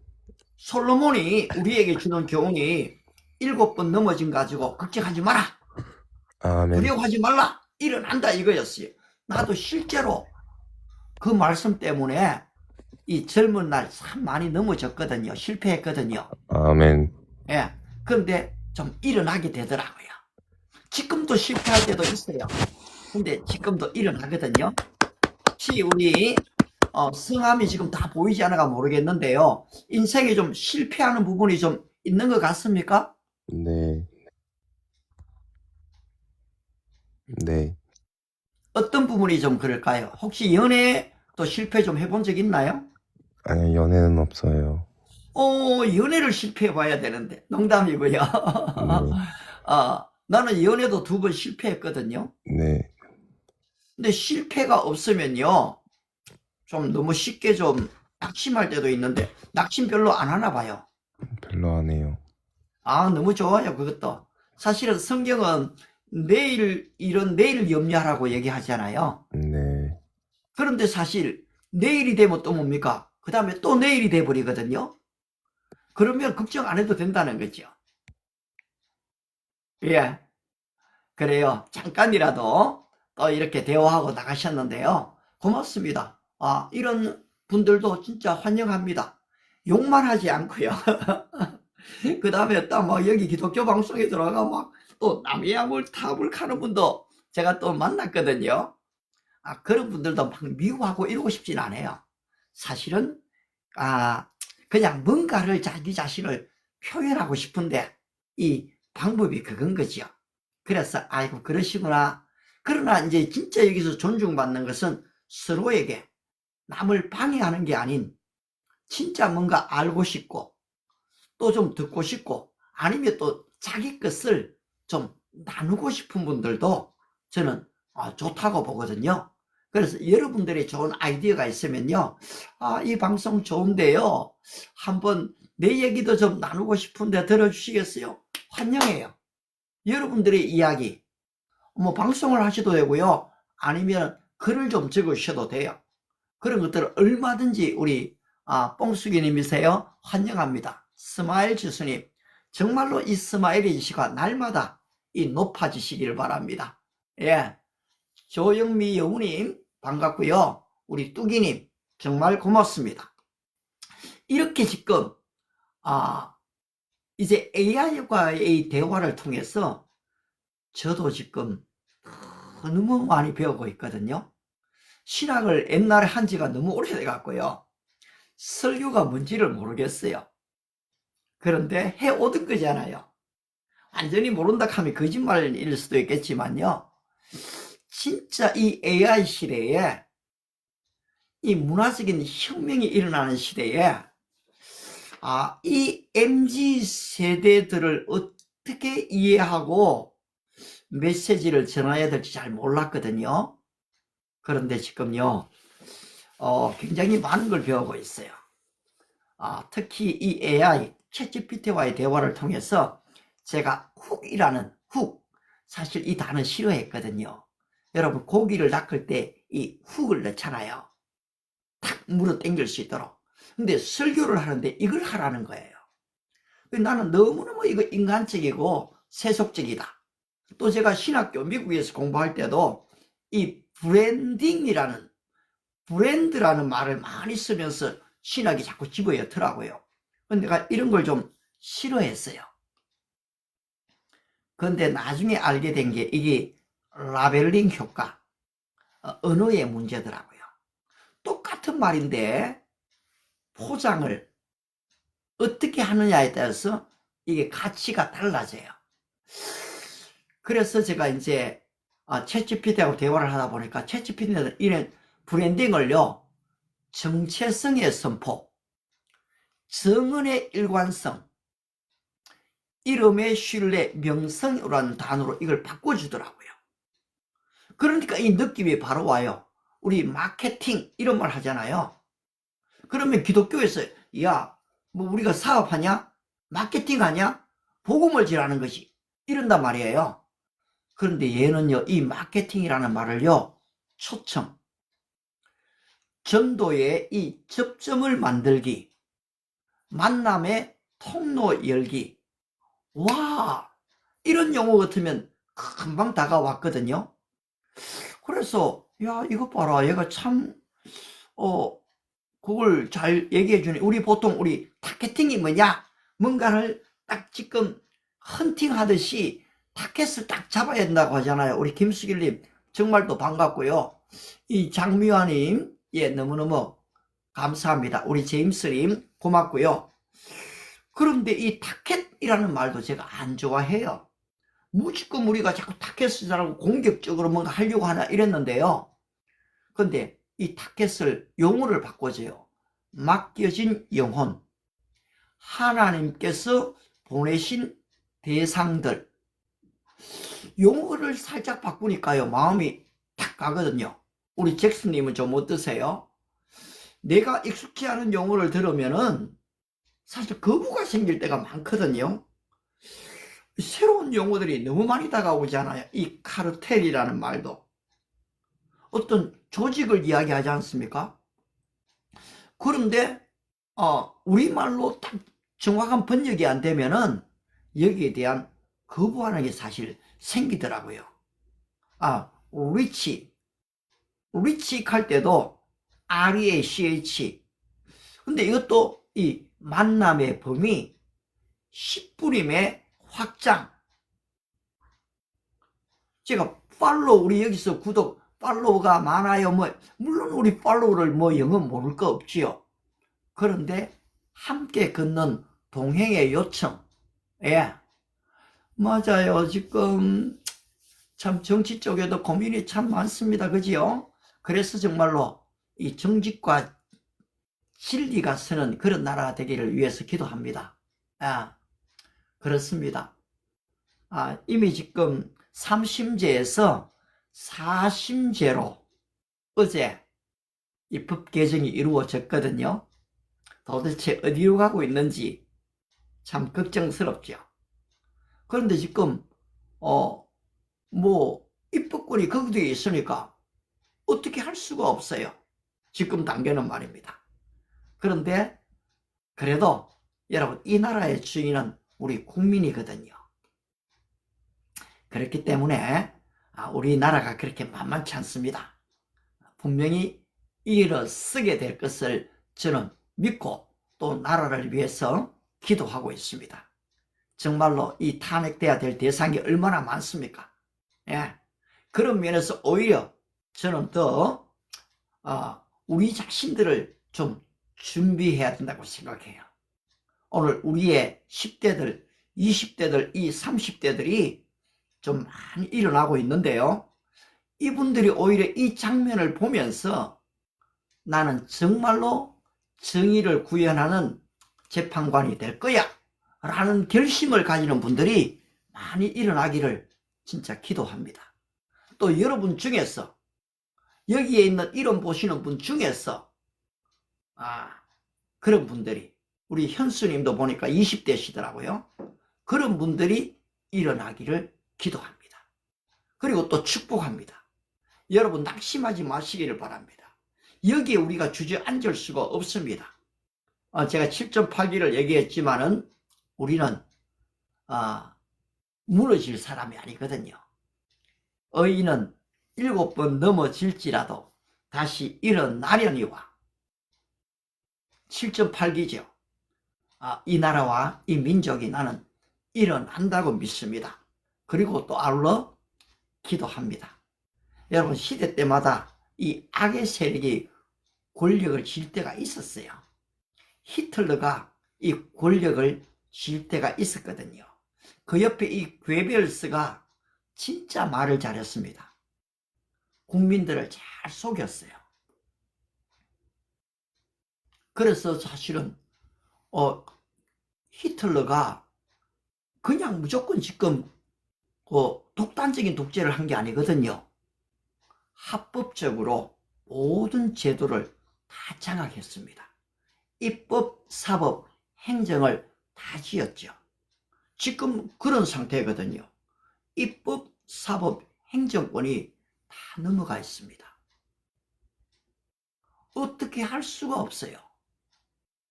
솔로몬이 우리에게 주는 교훈이 7번 넘어진 가지고 걱정하지 마라. 아멘. 두려워하지 말라. 일어난다 이거였어요. 나도 실제로 그 말씀 때문에 이 젊은 날 참 많이 넘어졌거든요. 실패했거든요. 아멘. 예. 그런데 좀 일어나게 되더라고요. 지금도 실패할 때도 있어요. 근데 지금도 일어나거든요. 혹시 우리 성함이 지금 다 보이지 않아가 모르겠는데요. 인생에 좀 실패하는 부분이 좀 있는 것 같습니까? 네. 네. 어떤 부분이 좀 그럴까요? 혹시 연애 또 실패 좀 해본 적 있나요? 아니, 연애는 없어요. 연애를 실패해 봐야 되는데. 농담이고요. 네. 나는 연애도 2번 실패했거든요. 네. 근데 실패가 없으면요. 좀 너무 쉽게 좀 낙심할 때도 있는데, 낙심 별로 안 하나 봐요. 별로 안 해요. 너무 좋아요, 그것도. 사실은 성경은 내일 일은 내일 염려하라고 얘기하잖아요. 네. 그런데 사실 내일이 되면 또 뭡니까? 그 다음에 또 내일이 돼버리거든요. 그러면 걱정 안 해도 된다는 거죠. 예. 그래요. 잠깐이라도 또 이렇게 대화하고 나가셨는데요. 고맙습니다. 이런 분들도 진짜 환영합니다. 욕만 하지 않고요. 그 다음에 또 막 여기 기독교 방송에 들어가 막 또 남의 약을 타불카는 분도 제가 또 만났거든요. 그런 분들도 막 미워하고 이러고 싶진 않아요. 사실은, 그냥 뭔가를 자기 자신을 표현하고 싶은데 이 방법이 그건 거죠. 그래서 아이고 그러시구나. 그러나 이제 진짜 여기서 존중받는 것은 서로에게 남을 방해하는 게 아닌 진짜 뭔가 알고 싶고 또 좀 듣고 싶고 아니면 또 자기 것을 좀 나누고 싶은 분들도 저는 좋다고 보거든요. 그래서 여러분들이 좋은 아이디어가 있으면요, 이 방송 좋은데요, 한번 내 얘기도 좀 나누고 싶은데 들어주시겠어요? 환영해요. 여러분들의 이야기, 뭐 방송을 하셔도 되고요, 아니면 글을 좀 적으셔도 돼요. 그런 것들을 얼마든지 우리 뽕수기님이세요, 환영합니다. 스마일 지수님, 정말로 이 스마일의 지수가 날마다 이 높아지시길 바랍니다. 예, 조영미 여우님 반갑고요. 우리 뚜기님 정말 고맙습니다. 이렇게 지금 이제 AI과의 대화를 통해서 저도 지금 너무 많이 배우고 있거든요. 신학을 옛날에 한 지가 너무 오래돼 갖고요, 설교가 뭔지를 모르겠어요. 그런데 해오던 거잖아요. 완전히 모른다 하면 거짓말일 수도 있겠지만요, 진짜 이 AI 시대에, 이 문화적인 혁명이 일어나는 시대에 이 MZ 세대들을 어떻게 이해하고 메시지를 전해야 될지 잘 몰랐거든요. 그런데 지금요, 굉장히 많은 걸 배우고 있어요. 특히 이 AI 챗GPT와의 대화를 통해서 제가 훅이라는, 사실 이 단어 싫어했거든요. 여러분, 고기를 낚을 때 이 훅을 넣잖아요. 탁 물어 당길 수 있도록. 근데 설교를 하는데 이걸 하라는 거예요. 나는 너무너무 이거 인간적이고 세속적이다. 또 제가 신학교 미국에서 공부할 때도 이 브랜딩이라는, 브랜드라는 말을 많이 쓰면서 신학이 자꾸 집어넣더라고요. 근데 내가 이런 걸 좀 싫어했어요. 그런데 나중에 알게 된 게 이게 라벨링 효과, 언어의 문제더라고요. 똑같은 말인데 포장을 어떻게 하느냐에 따라서 이게 가치가 달라져요. 그래서 제가 이제 챗GPT하고 대화를 하다 보니까 챗GPT는 이런 브랜딩을요, 정체성의 선포, 정언의 일관성, 이름의 신뢰, 명성이라는 단어로 이걸 바꿔주더라고요. 그러니까 이 느낌이 바로 와요. 우리 마케팅 이런 말 하잖아요. 그러면 기독교에서 뭐 우리가 사업하냐? 마케팅 하냐? 복음을 전하는 것이 이런단 말이에요. 그런데 얘는요, 이 마케팅이라는 말을요, 초청, 전도의 이 접점을 만들기, 만남의 통로 열기, 이런 용어 같으면 금방 다가왔거든요. 그래서 이거 봐라, 얘가 참 그걸 잘 얘기해 주네. 우리 보통 우리 타겟팅이 뭐냐, 뭔가를 딱 지금 헌팅하듯이 타겟을 딱 잡아야 된다고 하잖아요. 우리 김수길님 정말 또 반갑고요. 이 장미화님, 너무너무 감사합니다. 우리 제임스님 고맙고요. 그런데 이 타겟이라는 말도 제가 안 좋아해요. 무조건 우리가 자꾸 타겟을 잘하고 공격적으로 뭔가 하려고 하나 이랬는데요. 근데 이 타겟을 용어를 바꿔줘요. 맡겨진 영혼, 하나님께서 보내신 대상들. 용어를 살짝 바꾸니까요, 마음이 탁 가거든요. 우리 잭슨님은 좀 어떠세요? 내가 익숙지 않은 용어를 들으면은 사실 거부가 생길 때가 많거든요. 새로운 용어들이 너무 많이 다가오잖아요. 이 카르텔이라는 말도 어떤 조직을 이야기하지 않습니까? 그런데 우리말로 딱 정확한 번역이 안 되면은 여기에 대한 거부하는 게 사실 생기더라고요. 리치 할 때도 REACH. 근데 이것도 이 만남의 범위, 10분임의 확장. 제가 우리 여기서 팔로우가 많아요. 물론 우리 팔로우를 영어 모를 거 없지요. 그런데 함께 걷는 동행의 요청. 예. 맞아요. 지금 참 정치 쪽에도 고민이 참 많습니다. 그지요? 그래서 정말로 이 정직과 진리가 서는 그런 나라가 되기를 위해서 기도합니다. 그렇습니다. 이미 지금 3심제에서 4심제로 어제 이 법 개정이 이루어졌거든요. 도대체 어디로 가고 있는지 참 걱정스럽죠. 그런데 지금 입법권이 거기에 있으니까 어떻게 할 수가 없어요. 지금 단계는 말입니다. 그런데 그래도 여러분, 이 나라의 주인은 우리 국민이거든요. 그렇기 때문에 우리나라가 그렇게 만만치 않습니다. 분명히 일어서게 될 것을 저는 믿고 또 나라를 위해서 기도하고 있습니다. 정말로 이 탄핵돼야 될 대상이 얼마나 많습니까? 예. 그런 면에서 오히려 저는 더 우리 자신들을 좀 준비해야 된다고 생각해요. 오늘 우리의 10대들, 20대들, 이 30대들이 좀 많이 일어나고 있는데요. 이분들이 오히려 이 장면을 보면서 나는 정말로 정의를 구현하는 재판관이 될 거야 라는 결심을 가지는 분들이 많이 일어나기를 진짜 기도합니다. 또 여러분 중에서, 여기에 있는 이름 보시는 분 중에서 그런 분들이, 우리 현수님도 보니까 20대시더라고요. 그런 분들이 일어나기를 기도합니다. 그리고 또 축복합니다. 여러분 낙심하지 마시기를 바랍니다. 여기에 우리가 주저앉을 수가 없습니다. 제가 7.8기를 얘기했지만은 우리는 무너질 사람이 아니거든요. 의인은 7번 넘어질지라도 다시 일어나려니와. 7.8기죠. 이 나라와 이 민족이 나는 일어난다고 믿습니다. 그리고 또 아울러 기도합니다. 여러분, 시대 때마다 이 악의 세력이 권력을 쥘 때가 있었어요. 히틀러가 이 권력을 쥘 때가 있었거든요. 그 옆에 이 괴벨스가 진짜 말을 잘했습니다. 국민들을 잘 속였어요. 그래서 사실은 히틀러가 그냥 무조건 지금 독단적인 독재를 한 게 아니거든요. 합법적으로 모든 제도를 다 장악했습니다. 입법, 사법, 행정을 다 지었죠. 지금 그런 상태거든요. 입법, 사법, 행정권이 다 넘어가 있습니다. 어떻게 할 수가 없어요.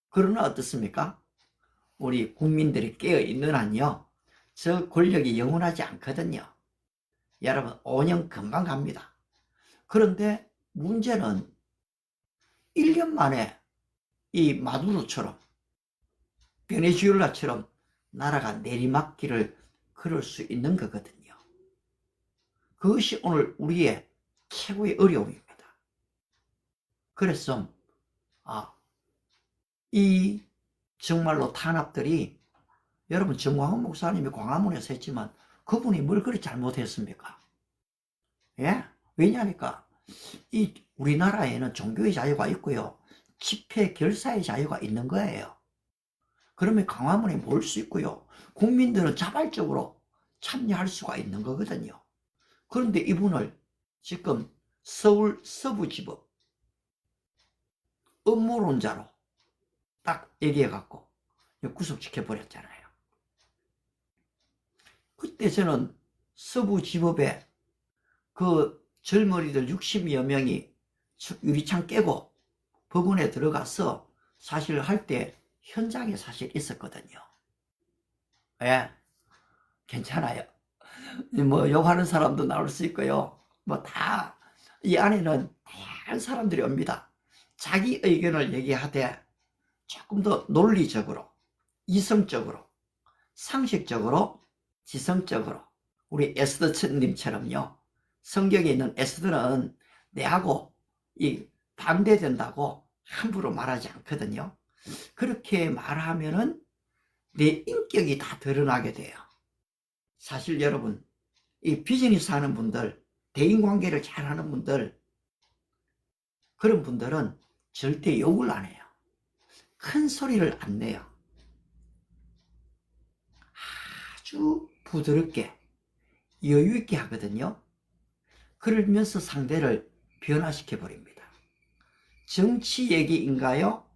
그러나 어떻습니까? 우리 국민들이 깨어있는 한요, 저 권력이 영원하지 않거든요. 여러분, 5년 금방 갑니다. 그런데 문제는 1년 만에 이 마두로처럼, 베네수엘라처럼 나라가 내리막길을 걸을 수 있는 거거든요. 그것이 오늘 우리의 최고의 어려움입니다. 그래서 이 정말로 탄압들이, 여러분, 정광훈 목사님이 광화문에서 했지만 그분이 뭘 그리 잘못했습니까? 예? 왜냐니까 이 우리나라에는 종교의 자유가 있고요, 집회 결사의 자유가 있는 거예요. 그러면 광화문에 모일 수 있고요, 국민들은 자발적으로 참여할 수가 있는 거거든요. 그런데 이분을 지금 서울 서부지법 음모론자로 딱 얘기해갖고 구속시켜버렸잖아요. 그때 저는 서부지법에 그 젊은이들 60여 명이 유리창 깨고 법원에 들어가서 사실 할 때 현장에 사실 있었거든요. 예, 괜찮아요. 뭐 욕하는 사람도 나올 수 있고요. 뭐 다 이 안에는 다양한 사람들이 옵니다. 자기 의견을 얘기하되 조금 더 논리적으로, 이성적으로, 상식적으로, 지성적으로 우리 에스더님처럼요. 성경에 있는 에스더는 내하고 이 반대된다고 함부로 말하지 않거든요. 그렇게 말하면은 내 인격이 다 드러나게 돼요. 사실 여러분, 이 비즈니스 하는 분들, 대인관계를 잘하는 분들, 그런 분들은 절대 욕을 안 해요. 큰 소리를 안 내요. 아주 부드럽게 여유 있게 하거든요. 그러면서 상대를 변화시켜 버립니다. 정치 얘기인가요?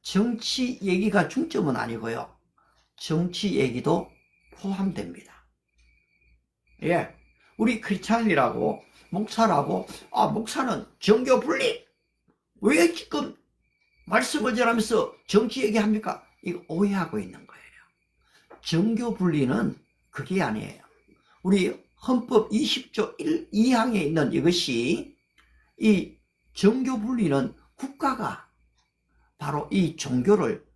정치 얘기가 중점은 아니고요. 정치 얘기도 포함됩니다. 예, 우리 크리스찬이라고 목사라고 목사는 정교 분리 왜 지금 말씀을 전하면서 정치 얘기합니까? 이거 오해하고 있는 거예요. 정교 분리는 그게 아니에요. 우리 헌법 20조 2항에 있는 이것이 이 정교 분리는 국가가 바로 이 종교를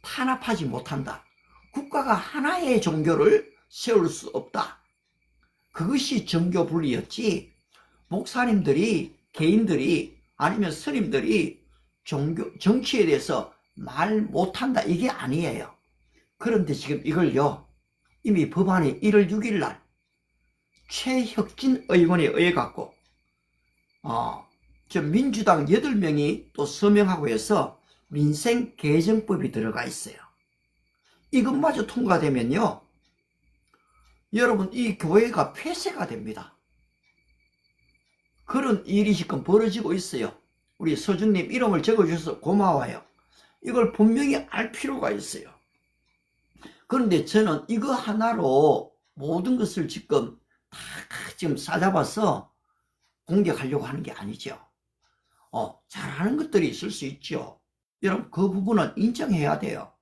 탄압하지 못한다. 국가가 하나의 종교를 세울 수 없다. 그것이 정교 분리였지. 목사님들이, 개인들이 아니면 스님들이 정치에 대해서 말 못한다 이게 아니에요. 그런데 지금 이걸요, 이미 법안이 1월 6일 날 최혁진 의원에 의해 갖고 저 민주당 8명이 또 서명하고 해서 민생개정법이 들어가 있어요. 이것마저 통과되면요, 여러분 이 교회가 폐쇄가 됩니다. 그런 일이 지금 벌어지고 있어요. 우리 서준님 이름을 적어주셔서 고마워요. 이걸 분명히 알 필요가 있어요. 그런데 저는 이거 하나로 모든 것을 지금 다 지금 싸잡아서 공격하려고 하는 게 아니죠. 잘하는 것들이 있을 수 있죠. 여러분 그 부분은 인정해야 돼요.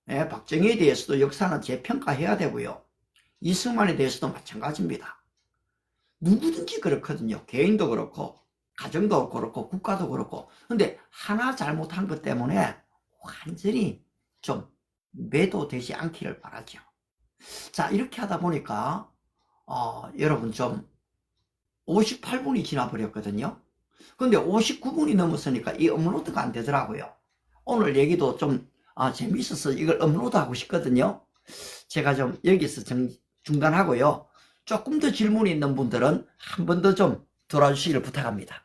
네, 박정희에 대해서도 역사는 재평가해야 되고요. 이승만에 대해서도 마찬가지입니다. 누구든지 그렇거든요. 개인도 그렇고 가정도 그렇고 국가도 그렇고. 근데 하나 잘못한 것 때문에 완전히 좀 매도되지 않기를 바라죠. 자, 이렇게 하다 보니까 여러분 좀 58분이 지나버렸거든요. 근데 59분이 넘었으니까 이 업로드가 안 되더라고요. 오늘 얘기도 좀 재밌어서 이걸 업로드하고 싶거든요. 제가 좀 여기서 중단하고요. 조금 더 질문이 있는 분들은 한 번 더 좀 돌아주시기를 부탁합니다.